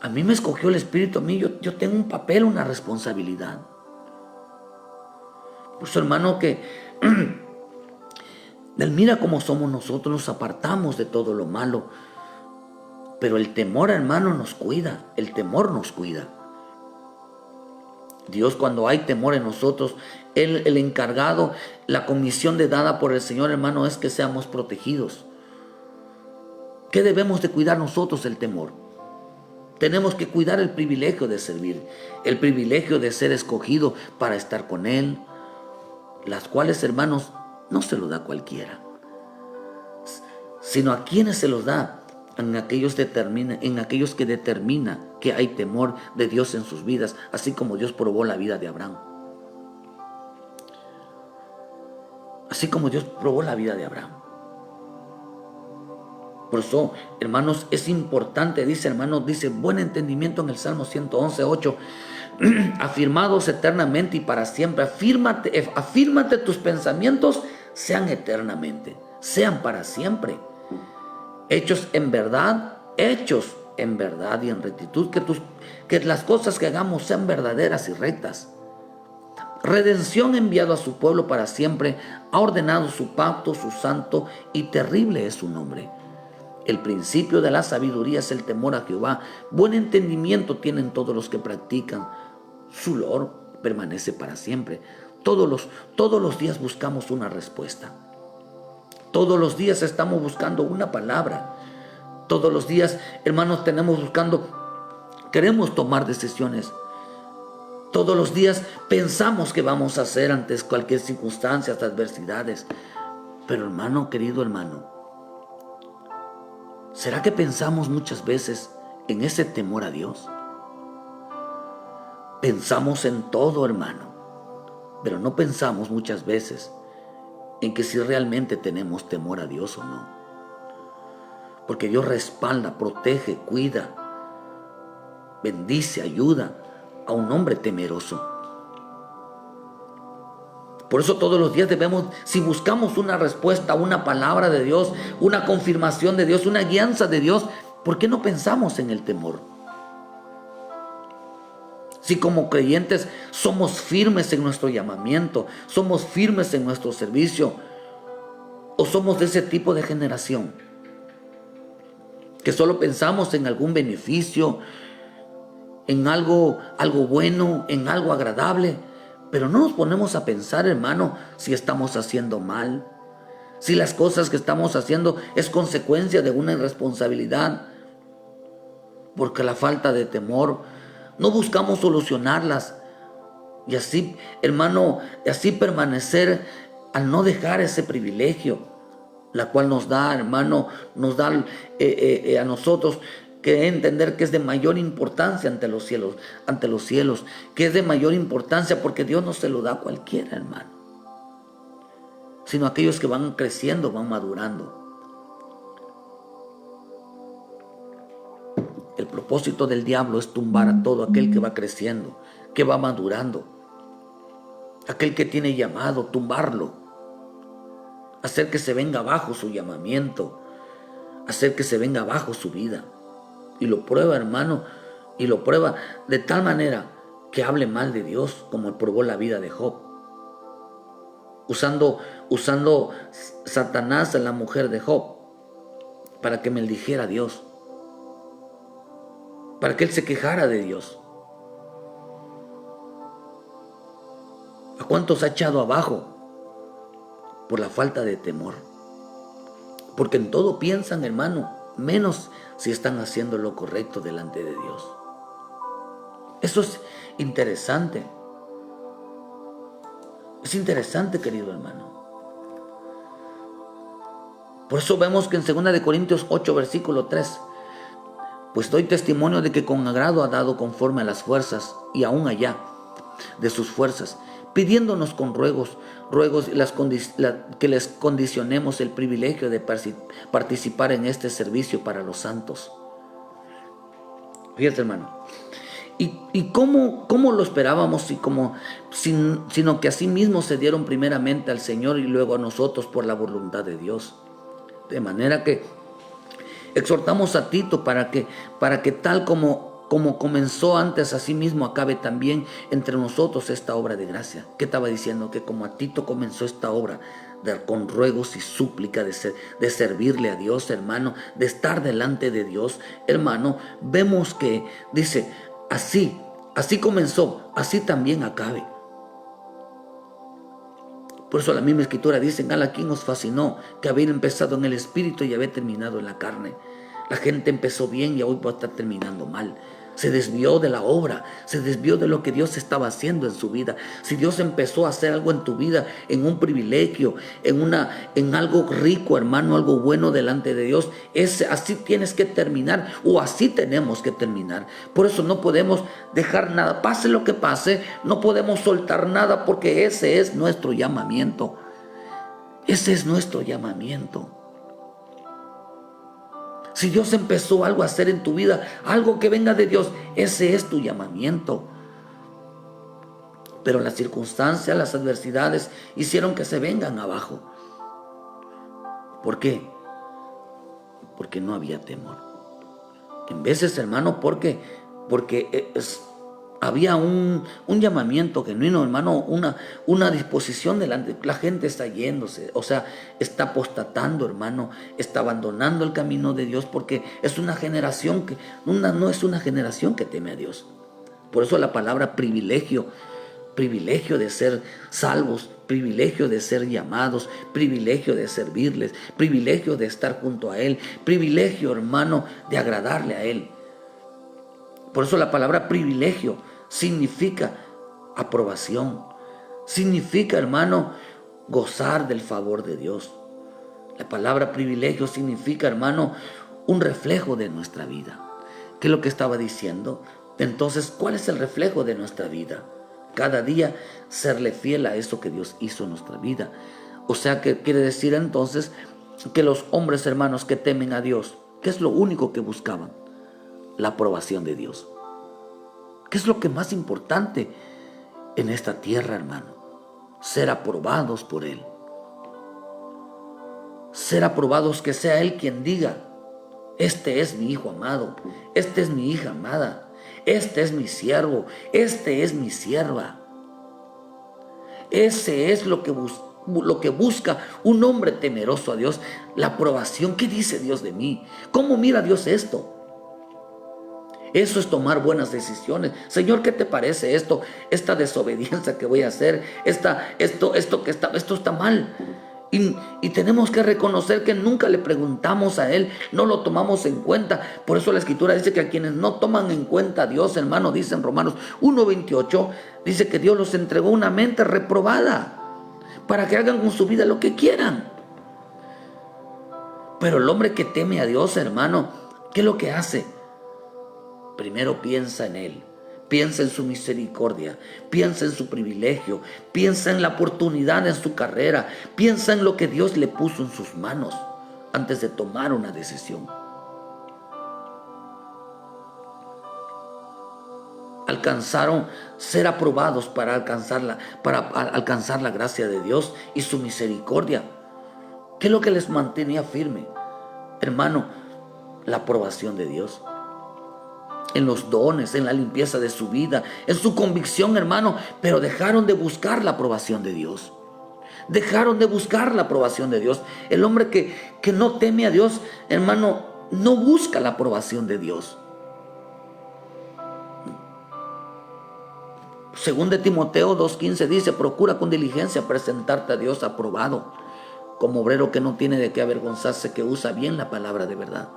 A mí me escogió el Espíritu, a mí yo tengo un papel, una responsabilidad. Por eso, hermano, que mira cómo somos nosotros, nos apartamos de todo lo malo. Pero el temor, hermano, nos cuida, el temor nos cuida. Dios, cuando hay temor en nosotros, el encargado, la comisión dada por el Señor, hermano, es que seamos protegidos. ¿Qué debemos de cuidar nosotros? El temor. Tenemos que cuidar el privilegio de servir, el privilegio de ser escogido para estar con Él, las cuales, hermanos, no se lo da cualquiera, sino a quienes se los da, en aquellos que determina que hay temor de Dios en sus vidas, así como Dios probó la vida de Abraham. Así como Dios probó la vida de Abraham. Por eso, hermanos, es importante, dice buen entendimiento en el Salmo 111:8, afirmados eternamente y para siempre. Afírmate tus pensamientos, sean eternamente, sean para siempre. Hechos en verdad y en rectitud, que las cosas que hagamos sean verdaderas y rectas. Redención enviado a su pueblo para siempre, ha ordenado su pacto, su santo y terrible es su nombre. El principio de la sabiduría es el temor a Jehová. Buen entendimiento tienen todos los que practican. Su loor permanece para siempre. Todos los días buscamos una respuesta. Todos los días estamos buscando una palabra. Todos los días, hermanos, queremos tomar decisiones. Todos los días pensamos qué vamos a hacer ante cualquier circunstancia, adversidades. Pero, hermano, querido hermano, ¿será que pensamos muchas veces en ese temor a Dios? Pensamos en todo, hermano, pero no pensamos muchas veces en que si realmente tenemos temor a Dios o no. Porque Dios respalda, protege, cuida, bendice, ayuda a un hombre temeroso. Por eso todos los días si buscamos una respuesta, una palabra de Dios, una confirmación de Dios, una guianza de Dios, ¿por qué no pensamos en el temor? Si como creyentes somos firmes en nuestro llamamiento, somos firmes en nuestro servicio, o somos de ese tipo de generación que solo pensamos en algún beneficio, en algo bueno, en algo agradable, pero no nos ponemos a pensar, hermano, si estamos haciendo mal, si las cosas que estamos haciendo es consecuencia de una irresponsabilidad, porque la falta de temor, no buscamos solucionarlas y así, hermano, así permanecer al no dejar ese privilegio, la cual nos da, hermano, a nosotros que entender que es de mayor importancia ante los cielos, que es de mayor importancia porque Dios no se lo da a cualquiera, hermano, sino a aquellos que van creciendo, van madurando. El propósito del diablo es tumbar a todo aquel que va creciendo, que va madurando, aquel que tiene llamado, tumbarlo, hacer que se venga abajo su llamamiento, hacer que se venga abajo su vida. Y lo prueba, hermano, y lo prueba de tal manera que hable mal de Dios, como probó la vida de Job. Usando Satanás a la mujer de Job para que maldijera a Dios, para que él se quejara de Dios. ¿A cuántos ha echado abajo? Por la falta de temor. Porque en todo piensan, hermano, menos si están haciendo lo correcto delante de Dios. Eso es interesante. Es interesante, querido hermano. Por eso vemos que en 2 Corintios 8, versículo 3, pues doy testimonio de que con agrado ha dado conforme a las fuerzas y aún allá de sus fuerzas, pidiéndonos con ruegos que les condicionemos el privilegio de participar en este servicio para los santos. Fíjate, hermano. ¿Y cómo lo esperábamos? Sino que así mismo se dieron primeramente al Señor y luego a nosotros por la voluntad de Dios. De manera que exhortamos a Tito para que tal como comenzó antes, así mismo acabe también entre nosotros esta obra de gracia. ¿Qué estaba diciendo? Que como a Tito comenzó esta obra con ruegos y súplica de servirle a Dios, hermano, de estar delante de Dios, hermano, vemos que dice, así comenzó, así también acabe. Por eso la misma escritura dice, a quien os fascinó que haber empezado en el espíritu y haber terminado en la carne. La gente empezó bien y hoy va a estar terminando mal. Se desvió de la obra, se desvió de lo que Dios estaba haciendo en su vida. Si Dios empezó a hacer algo en tu vida, en un privilegio, en algo rico, hermano, algo bueno delante de Dios, así tienes que terminar, o así tenemos que terminar. Por eso no podemos dejar nada, pase lo que pase, no podemos soltar nada, porque ese es nuestro llamamiento. Ese es nuestro llamamiento. Si Dios empezó algo a hacer en tu vida, algo que venga de Dios, ese es tu llamamiento. Pero las circunstancias, las adversidades hicieron que se vengan abajo. ¿Por qué? Porque no había temor. En veces, hermano, porque había un llamamiento genuino, hermano, una disposición delante. La gente está yéndose, o sea, está apostatando, hermano, está abandonando el camino de Dios, porque es una generación no es una generación que teme a Dios. Por eso la palabra privilegio de ser salvos, privilegio de ser llamados, privilegio de servirles, privilegio de estar junto a Él, privilegio, hermano, de agradarle a Él. Por eso la palabra privilegio significa aprobación, significa, hermano, gozar del favor de Dios. La palabra privilegio significa, hermano, un reflejo de nuestra vida. ¿Qué es lo que estaba diciendo? Entonces, ¿cuál es el reflejo de nuestra vida? Cada día serle fiel a eso que Dios hizo en nuestra vida. O sea, que quiere decir entonces que los hombres, hermanos, que temen a Dios, ¿qué es lo único que buscaban? La aprobación de Dios. ¿Qué es lo que más importante en esta tierra, hermano? Ser aprobados por Él. Ser aprobados, que sea Él quien diga, este es mi hijo amado, esta es mi hija amada, este es mi siervo, este es mi sierva. Ese es lo que busca un hombre temeroso a Dios, la aprobación. ¿Qué dice Dios de mí? ¿Cómo mira Dios esto? Eso es tomar buenas decisiones. Señor, ¿qué te parece esto? Esta desobediencia que voy a hacer, esto está mal. Y tenemos que reconocer que nunca le preguntamos a Él, no lo tomamos en cuenta. Por eso la Escritura dice que a quienes no toman en cuenta a Dios, hermano, dice en Romanos 1:28, dice que Dios los entregó una mente reprobada para que hagan con su vida lo que quieran. Pero el hombre que teme a Dios, hermano, ¿qué es lo que hace? Primero piensa en Él, piensa en su misericordia, piensa en su privilegio, piensa en la oportunidad en su carrera, piensa en lo que Dios le puso en sus manos antes de tomar una decisión. Alcanzaron ser aprobados para alcanzar la gracia de Dios y su misericordia. ¿Qué es lo que les mantenía firme? Hermano, la aprobación de Dios. En los dones, en la limpieza de su vida, en su convicción, hermano, pero dejaron de buscar la aprobación de Dios. Dejaron de buscar la aprobación de Dios. El hombre que no teme a Dios, hermano, no busca la aprobación de Dios. Según de Timoteo 2:15 dice, procura con diligencia presentarte a Dios aprobado, como obrero que no tiene de qué avergonzarse, que usa bien la palabra de verdad.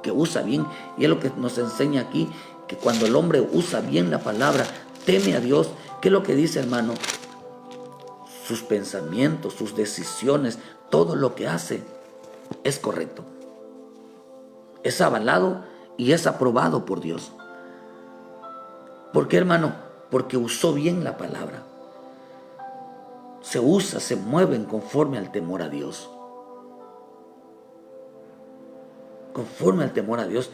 Que usa bien, y es lo que nos enseña aquí, que cuando el hombre usa bien la palabra, teme a Dios, ¿qué es lo que dice, hermano? Sus pensamientos, sus decisiones, todo lo que hace, es correcto, es avalado y es aprobado por Dios. ¿Por qué, hermano? Porque usó bien la palabra. Se usa, se mueven conforme al temor a Dios. Conforme al temor a Dios.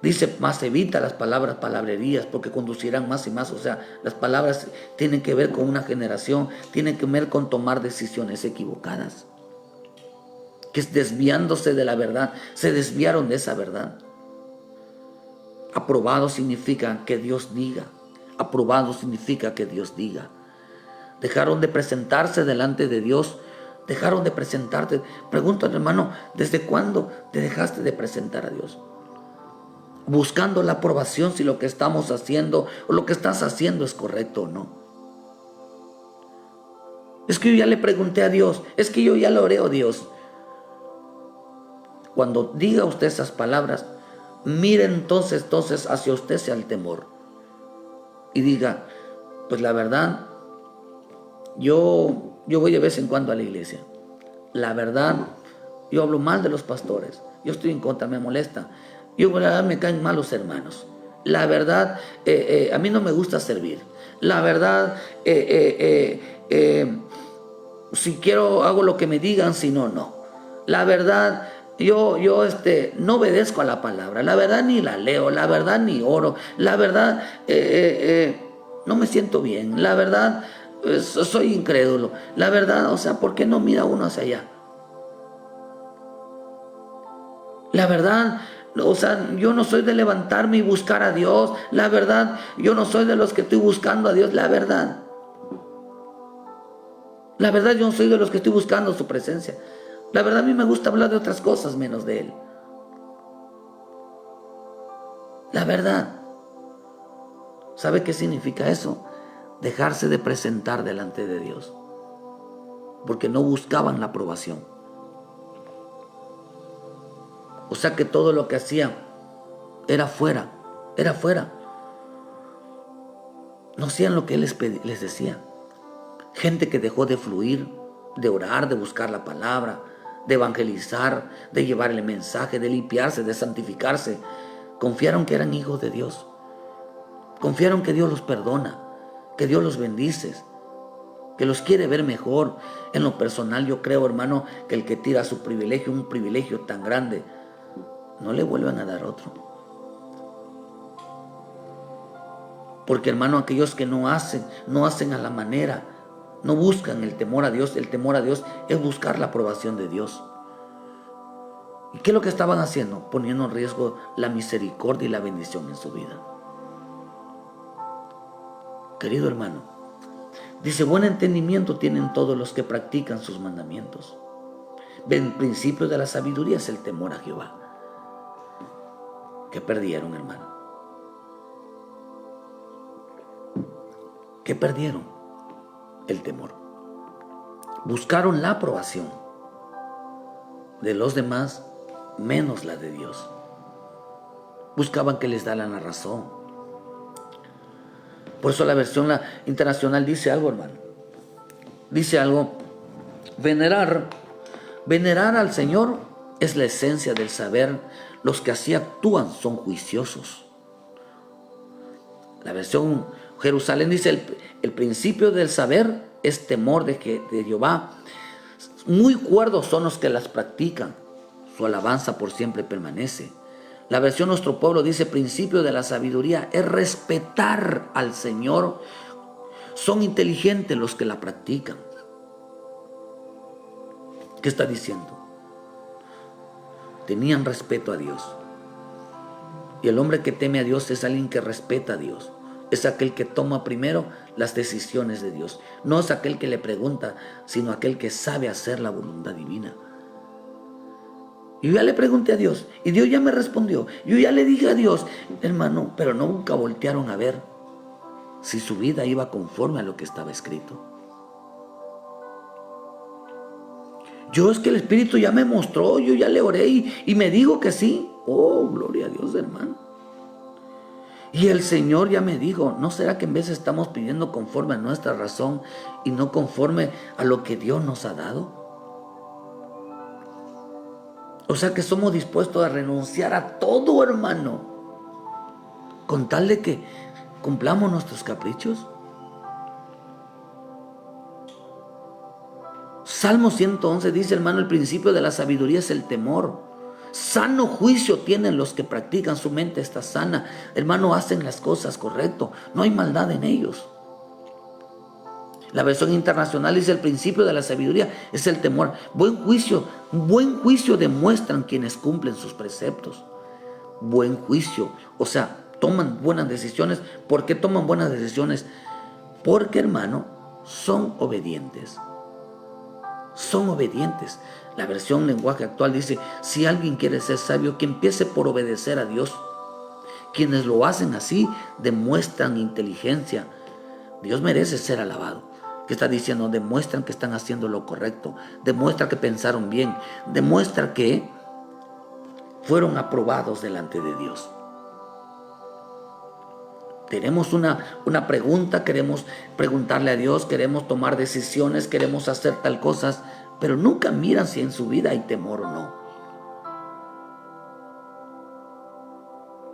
Dice, más evita las palabras palabrerías, porque conducirán más y más. O sea, las palabras tienen que ver con una generación, tienen que ver con tomar decisiones equivocadas, que es desviándose de la verdad, se desviaron de esa verdad. Aprobado significa que Dios diga. Aprobado significa que Dios diga. Dejaron de presentarse delante de Dios. Dejaron de presentarte. Pregúntale, hermano, ¿desde cuándo te dejaste de presentar a Dios? Buscando la aprobación si lo que estamos haciendo o lo que estás haciendo es correcto o no. Es que yo ya le pregunté a Dios. Es que yo ya lo oré a Dios. Cuando diga usted esas palabras, mire entonces hacia usted sea el temor. Y diga, pues la verdad, yo voy de vez en cuando a la iglesia. La verdad, yo hablo mal de los pastores. Yo estoy en contra, me molesta. Yo, la verdad, me caen mal los hermanos. La verdad, a mí no me gusta servir. La verdad, si quiero hago lo que me digan, si no, no. La verdad, yo no obedezco a la palabra. La verdad, ni la leo. La verdad, ni oro. La verdad, no me siento bien. La verdad, soy incrédulo. La verdad, o sea, ¿por qué no mira uno hacia allá? La verdad, o sea, yo no soy de levantarme y buscar a Dios. La verdad, yo no soy de los que estoy buscando a Dios. La verdad, yo no soy de los que estoy buscando su presencia. La verdad, a mí me gusta hablar de otras cosas menos de Él. La verdad. ¿Sabe qué significa eso? Dejarse de presentar delante de Dios. Porque no buscaban la aprobación. O sea que todo lo que hacían era fuera. No hacían lo que Él les decía. Gente que dejó de fluir, de orar, de buscar la palabra, de evangelizar, de llevar el mensaje, de limpiarse, de santificarse. Confiaron que eran hijos de Dios. Confiaron que Dios los perdona, que Dios los bendice, que los quiere ver mejor. En lo personal yo creo, hermano, que el que tira su privilegio, un privilegio tan grande, no le vuelvan a dar otro. Porque, hermano, aquellos que no hacen a la manera, no buscan el temor a Dios. El temor a Dios es buscar la aprobación de Dios. ¿Y qué es lo que estaban haciendo? Poniendo en riesgo la misericordia y la bendición en su vida. Querido hermano, dice, buen entendimiento tienen todos los que practican sus mandamientos. El principio de la sabiduría es el temor a Jehová. ¿Qué perdieron, hermano? ¿Qué perdieron? El temor. Buscaron la aprobación de los demás, menos la de Dios. Buscaban que les dieran la razón. Por eso la versión internacional dice algo, hermano. Dice algo. Venerar al Señor es la esencia del saber. Los que así actúan son juiciosos. La versión Jerusalén dice, el principio del saber es temor de Jehová. Muy cuerdos son los que las practican. Su alabanza por siempre permanece. La versión Nuestro Pueblo dice, principio de la sabiduría es respetar al Señor. Son inteligentes los que la practican. ¿Qué está diciendo? Tenían respeto a Dios. Y el hombre que teme a Dios es alguien que respeta a Dios. Es aquel que toma primero las decisiones de Dios. No es aquel que le pregunta, sino aquel que sabe hacer la voluntad divina. Yo ya le pregunté a Dios y Dios ya me respondió. Yo ya le dije a Dios, hermano, pero nunca voltearon a ver si su vida iba conforme a lo que estaba escrito. Yo es que el Espíritu ya me mostró, yo ya le oré y me dijo que sí. Oh, gloria a Dios, hermano. Y el Señor ya me dijo, ¿no será que en vez estamos pidiendo conforme a nuestra razón y no conforme a lo que Dios nos ha dado? O sea que somos dispuestos a renunciar a todo, hermano, con tal de que cumplamos nuestros caprichos. Salmo 111 dice, hermano, el principio de la sabiduría es el temor. Sano juicio tienen los que practican, su mente está sana. Hermano, hacen las cosas correcto, no hay maldad en ellos. La versión internacional dice, el principio de la sabiduría es el temor. Buen juicio demuestran quienes cumplen sus preceptos. Buen juicio, o sea, toman buenas decisiones. ¿Por qué toman buenas decisiones? Porque, hermano, son obedientes. Son obedientes. La versión lenguaje actual dice, si alguien quiere ser sabio, que empiece por obedecer a Dios. Quienes lo hacen así demuestran inteligencia. Dios merece ser alabado. ¿Qué está diciendo? Demuestran que están haciendo lo correcto. Demuestra que pensaron bien. Demuestra que fueron aprobados delante de Dios. Tenemos una pregunta, queremos preguntarle a Dios, queremos tomar decisiones, queremos hacer tal cosas, pero nunca miran si en su vida hay temor o no.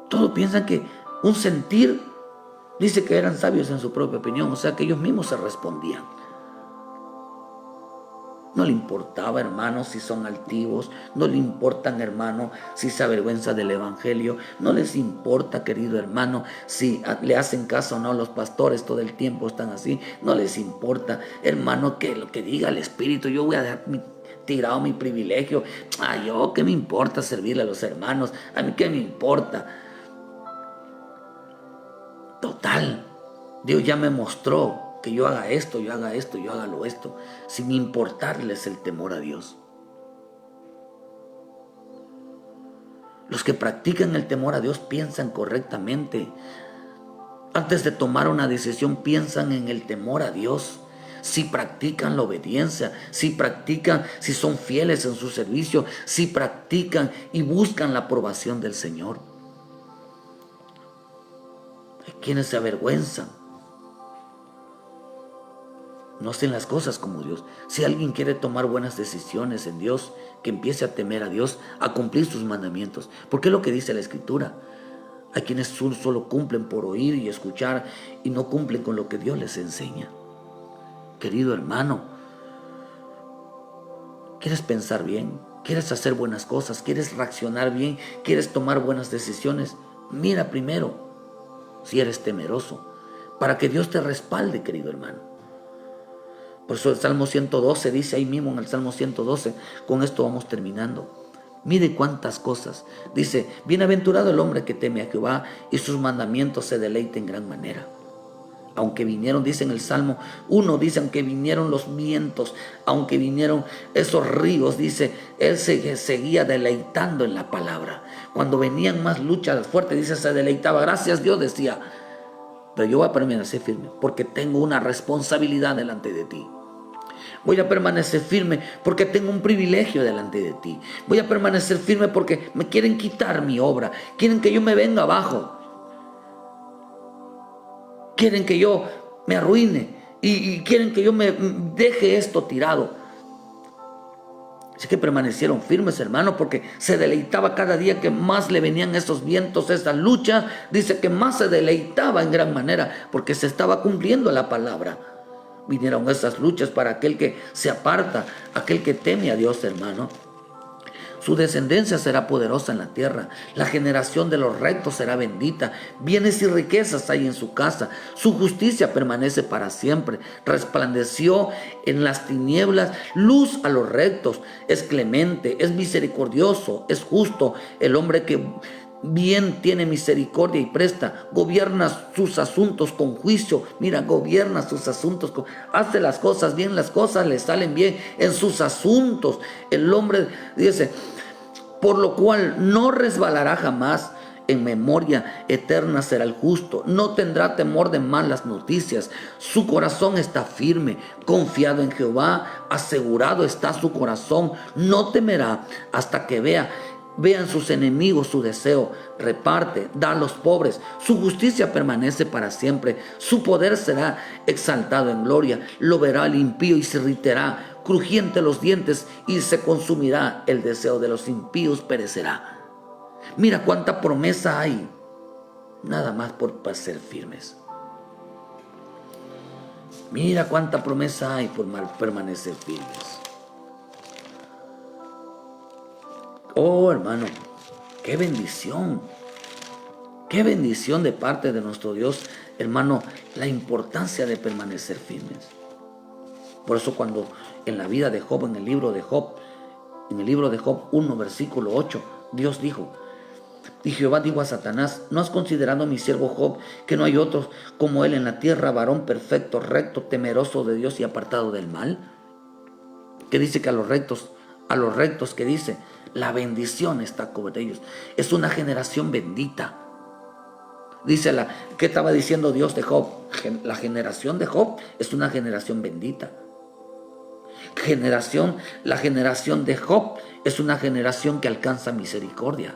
Todos piensan que un sentir dice que eran sabios en su propia opinión, o sea que ellos mismos se respondían. No le importaba, hermano, si son altivos, no le importan, hermano, si se avergüenza del evangelio, no les importa, querido hermano, si le hacen caso o no. Los pastores todo el tiempo están así, no les importa, hermano, que lo que diga el Espíritu. Yo voy a dejar tirado mi privilegio. Yo qué me importa servirle a los hermanos, a mí qué me importa. Total, Dios ya me mostró que yo haga esto, yo haga esto, yo haga lo esto, sin importarles el temor a Dios. Los que practican el temor a Dios piensan correctamente. Antes de tomar una decisión, piensan en el temor a Dios. Si practican la obediencia, si son fieles en su servicio, si practican y buscan la aprobación del Señor. Hay quienes se avergüenzan. No hacen las cosas como Dios. Si alguien quiere tomar buenas decisiones en Dios, que empiece a temer a Dios, a cumplir sus mandamientos. Porque es lo que dice la Escritura. Hay quienes solo cumplen por oír y escuchar y no cumplen con lo que Dios les enseña. Querido hermano, ¿quieres pensar bien? ¿Quieres hacer buenas cosas? ¿Quieres reaccionar bien? ¿Quieres tomar buenas decisiones? Mira primero si eres temeroso, para que Dios te respalde, querido hermano. Por eso el Salmo 112 dice ahí mismo en el Salmo 112, con esto vamos terminando. Mire cuántas cosas. Dice, bienaventurado el hombre que teme a Jehová y sus mandamientos se deleita en gran manera. Aunque vinieron, dice en el Salmo 1, dice, aunque vinieron los vientos, aunque vinieron esos ríos, dice, él se seguía deleitando en la palabra. Cuando venían más luchas fuertes, dice, se deleitaba. Gracias Dios, decía, pero yo voy a permanecer firme porque tengo una responsabilidad delante de ti. Voy a permanecer firme porque tengo un privilegio delante de ti. Voy a permanecer firme porque me quieren quitar mi obra. Quieren que yo me venga abajo. Quieren que yo me arruine. Y quieren que yo me deje esto tirado. Así que permanecieron firmes, hermano, porque se deleitaba cada día que más le venían esos vientos, esa lucha. Dice que más se deleitaba en gran manera porque se estaba cumpliendo la palabra. Vinieron esas luchas para aquel que se aparta, aquel que teme a Dios, hermano. Su descendencia será poderosa en la tierra. La generación de los rectos será bendita. Bienes y riquezas hay en su casa. Su justicia permanece para siempre. Resplandeció en las tinieblas luz a los rectos. Es clemente, es misericordioso, es justo. El hombre que bien tiene misericordia y presta, gobierna sus asuntos con juicio. Mira, gobierna sus asuntos, hace las cosas bien, las cosas le salen bien en sus asuntos. El hombre dice, por lo cual no resbalará jamás. En memoria eterna será el justo. No tendrá temor de malas noticias. Su corazón está firme, confiado en Jehová. Asegurado está su corazón. No temerá hasta que vean sus enemigos su deseo. Reparte, da a los pobres. Su justicia permanece para siempre. Su poder será exaltado en gloria. Lo verá el impío y se irritará crujiente los dientes y se consumirá. El deseo de los impíos perecerá. Mira cuánta promesa hay, nada más por ser firmes. Mira cuánta promesa hay por permanecer firmes. Oh, hermano, qué bendición. Qué bendición de parte de nuestro Dios, hermano, la importancia de permanecer firmes. Por eso cuando en la vida de Job, en el libro de Job 1, versículo 8, Dios dijo, y Jehová dijo a Satanás, ¿no has considerado a mi siervo Job, que no hay otro como él en la tierra, varón perfecto, recto, temeroso de Dios y apartado del mal? Que dice que a los rectos que dice, la bendición está sobre ellos. Es una generación bendita. Dice ¿qué estaba diciendo Dios de Job? La generación de Job es una generación bendita. La generación de Job es una generación que alcanza misericordia.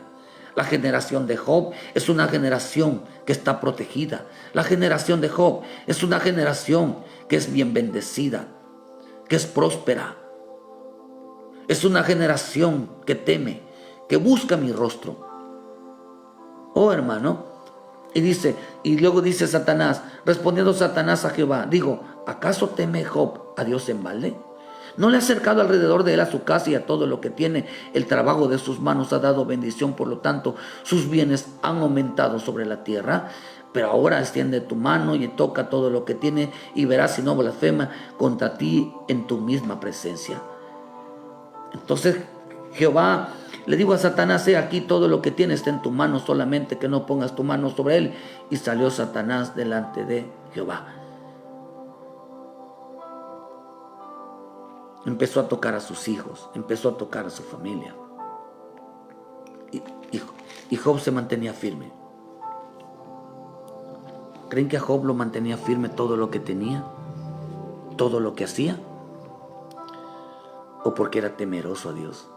La generación de Job es una generación que está protegida. La generación de Job es una generación que es bien bendecida, que es próspera. Es una generación que teme, que busca mi rostro. Oh, hermano. Y luego dice Satanás, respondiendo Satanás a Jehová, dijo, ¿acaso teme Job a Dios en balde? ¿No le ha acercado alrededor de él a su casa y a todo lo que tiene? El trabajo de sus manos ha dado bendición, por lo tanto, sus bienes han aumentado sobre la tierra. Pero ahora extiende tu mano y toca todo lo que tiene y verás si no blasfema contra ti en tu misma presencia. Entonces Jehová le dijo a Satanás, he aquí todo lo que tienes está en tu mano, solamente que no pongas tu mano sobre él. Y salió Satanás delante de Jehová. Empezó a tocar a sus hijos, empezó a tocar a su familia. Y Job se mantenía firme. ¿Creen que a Job lo mantenía firme todo lo que tenía? ¿Todo lo que hacía? ¿O porque era temeroso a Dios?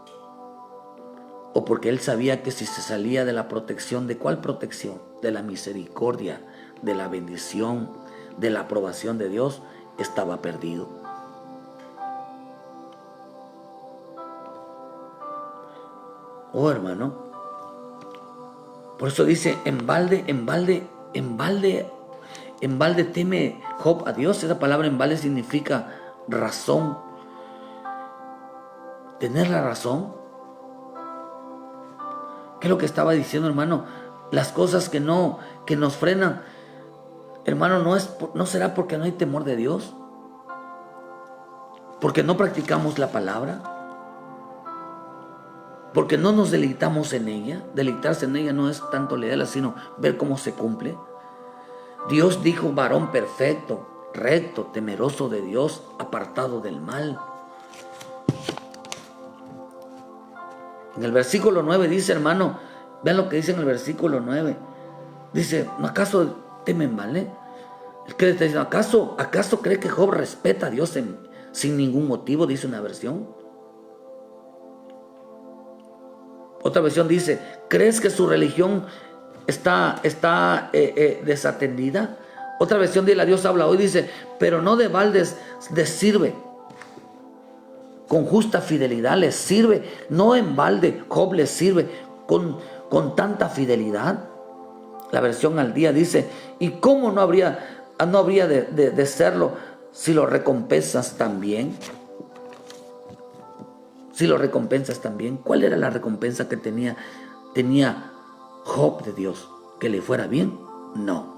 ¿O porque él sabía que si se salía de la protección, ¿de cuál protección? De la misericordia, de la bendición, de la aprobación de Dios, estaba perdido. Oh, hermano, por eso dice, en balde teme Job a Dios. Esa palabra en balde significa razón, tener la razón. ¿Qué es lo que estaba diciendo, hermano? Las cosas que nos frenan, hermano, no será porque no hay temor de Dios, porque no practicamos la palabra, porque no nos deleitamos en ella. Deleitarse en ella no es tanto leerla, sino ver cómo se cumple. Dios dijo, varón perfecto, recto, temeroso de Dios, apartado del mal. En el versículo 9 dice, hermano, vean lo que dice en el versículo 9. Dice, ¿no acaso temen mal? El que le está diciendo, ¿acaso cree que Job respeta a Dios sin ningún motivo? Dice una versión. Otra versión dice, ¿crees que su religión está desatendida? Otra versión de la Dios habla hoy, dice, pero no de baldes les sirve. Con justa fidelidad les sirve. No en balde Job les sirve con tanta fidelidad. La versión al día dice, ¿y cómo no habría de serlo si lo recompensas también? Si lo recompensas también. ¿Cuál era la recompensa que tenía Job de Dios? ¿Que le fuera bien? No.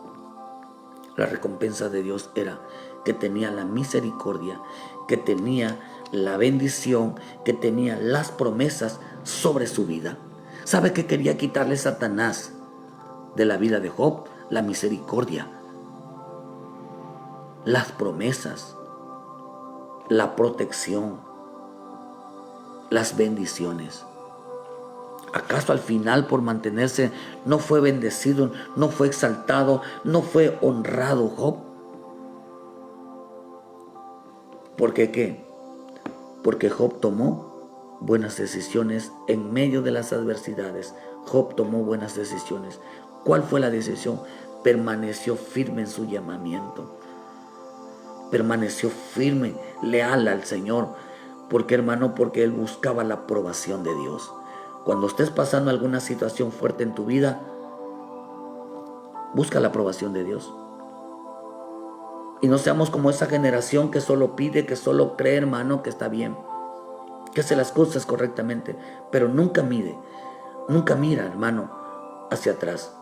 La recompensa de Dios era que tenía la misericordia, que tenía la bendición, que tenía las promesas sobre su vida. ¿Sabe qué quería quitarle Satanás de la vida de Job? La misericordia, las promesas, la protección, las bendiciones. ¿Acaso al final, por mantenerse, no fue bendecido, no fue exaltado, no fue honrado Job? ¿Por qué qué? Porque Job tomó buenas decisiones en medio de las adversidades. Job tomó buenas decisiones. ¿Cuál fue la decisión? Permaneció firme en su llamamiento. Permaneció firme, leal al Señor. ¿Por qué, hermano? Porque él buscaba la aprobación de Dios. Cuando estés pasando alguna situación fuerte en tu vida, busca la aprobación de Dios. Y no seamos como esa generación que solo pide, que solo cree, hermano, que está bien, que hace las cosas correctamente, pero nunca mira, hermano, hacia atrás.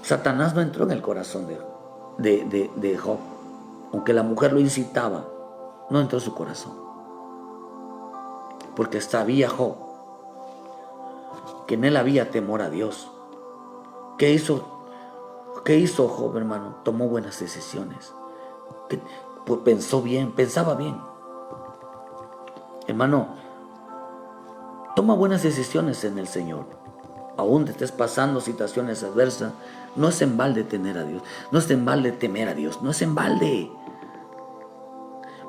Satanás no entró en el corazón de Job. Aunque la mujer lo incitaba, no entró en su corazón. Porque sabía Job que en él había temor a Dios. ¿Qué hizo Job, hermano? Tomó buenas decisiones. Pues pensaba bien. Hermano, toma buenas decisiones en el Señor. Aún te estés pasando situaciones adversas, no es en balde tener a Dios, no es en balde temer a Dios, no es en balde.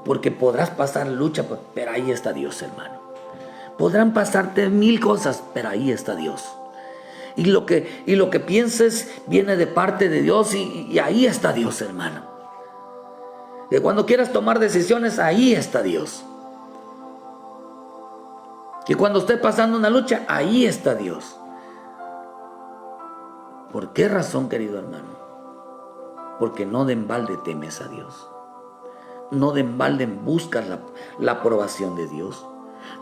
Porque podrás pasar lucha, pero ahí está Dios, hermano. Podrán pasarte 1000 cosas, pero ahí está Dios. Y lo que pienses viene de parte de Dios y ahí está Dios, hermano. Que cuando quieras tomar decisiones, ahí está Dios. Que cuando esté pasando una lucha, ahí está Dios. ¿Por qué razón, querido hermano? Porque no de embalde temes a Dios. No de embalde buscas la aprobación de Dios.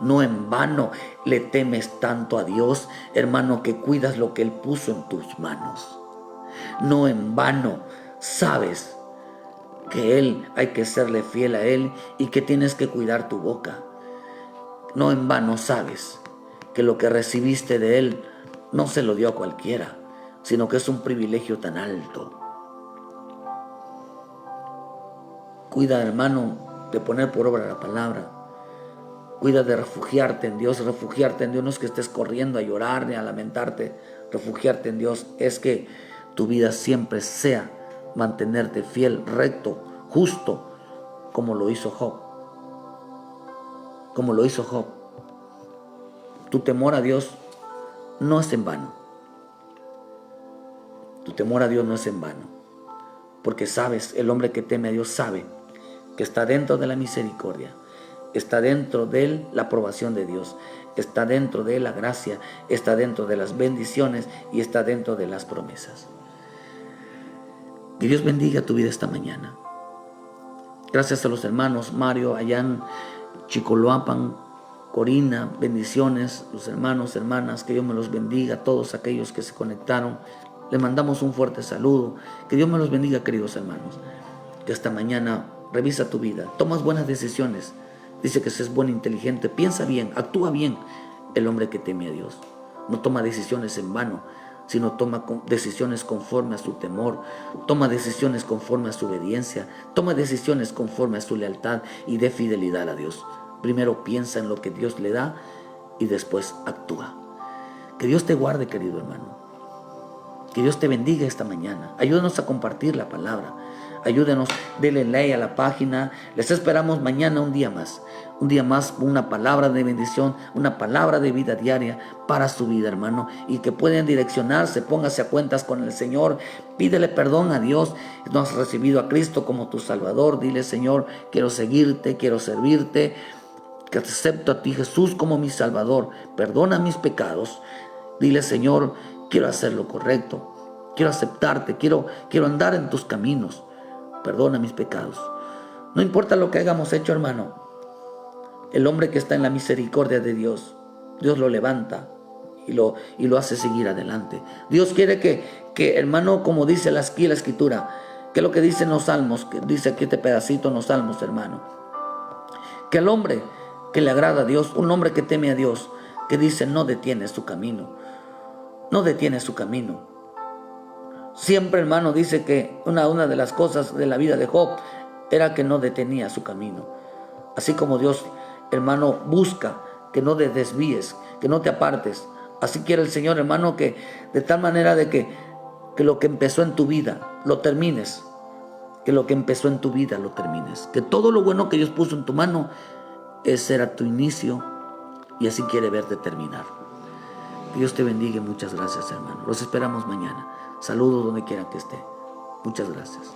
No en vano le temes tanto a Dios, hermano, que cuidas lo que Él puso en tus manos. No en vano sabes que Él hay que serle fiel a Él y que tienes que cuidar tu boca. No en vano sabes que lo que recibiste de Él no se lo dio a cualquiera, sino que es un privilegio tan alto. Cuida, hermano, de poner por obra la palabra. Cuida de refugiarte en Dios. Refugiarte en Dios no es que estés corriendo a llorar ni a lamentarte. Refugiarte en Dios es que tu vida siempre sea mantenerte fiel, recto, justo, como lo hizo Job. Como lo hizo Job. Tu temor a Dios no es en vano. Tu temor a Dios no es en vano. Porque sabes, el hombre que teme a Dios sabe que está dentro de la misericordia, está dentro de él la aprobación de Dios, está dentro de él la gracia, está dentro de las bendiciones y está dentro de las promesas. Que Dios bendiga tu vida esta mañana. Gracias a los hermanos Mario, Ayán, Chicoloapan, Corina, bendiciones, los hermanos, hermanas, que Dios me los bendiga, a todos aquellos que se conectaron. Le mandamos un fuerte saludo. Que Dios me los bendiga, queridos hermanos. Que esta mañana revisa tu vida, tomas buenas decisiones. Dice que seas bueno, inteligente, piensa bien, actúa bien. El hombre que teme a Dios no toma decisiones en vano, sino toma decisiones conforme a su temor, toma decisiones conforme a su obediencia, toma decisiones conforme a su lealtad y de fidelidad a Dios. Primero piensa en lo que Dios le da y después actúa. Que Dios te guarde, querido hermano. Que Dios te bendiga esta mañana. Ayúdanos a compartir la palabra. Ayúdenos, denle like a la página. Les esperamos mañana un día más. Un día más, una palabra de bendición, una palabra de vida diaria para su vida, hermano. Y que pueden direccionarse, póngase a cuentas con el Señor. Pídele perdón a Dios. No has recibido a Cristo como tu Salvador. Dile, Señor, quiero seguirte, quiero servirte. Que acepto a ti, Jesús, como mi Salvador. Perdona mis pecados. Dile, Señor, quiero hacer lo correcto. Quiero aceptarte. Quiero andar en tus caminos. Perdona mis pecados. No importa lo que hayamos hecho, hermano. El hombre que está en la misericordia de Dios, Dios lo levanta y lo hace seguir adelante. Dios quiere que hermano, como dice aquí la escritura, que es lo que dicen los salmos, que dice aquí este pedacito en los salmos, hermano, que el hombre que le agrada a Dios, un hombre que teme a Dios, que dice no detiene su camino, no detiene su camino. Siempre, hermano, dice que una de las cosas de la vida de Job era que no detenía su camino. Así como Dios, hermano, busca que no te desvíes, que no te apartes. Así quiere el Señor, hermano, que de tal manera de que lo que empezó en tu vida lo termines. Que lo que empezó en tu vida lo termines. Que todo lo bueno que Dios puso en tu mano, ese era tu inicio y así quiere verte terminar. Que Dios te bendiga y muchas gracias, hermano. Los esperamos mañana. Saludos donde quiera que esté. Muchas gracias.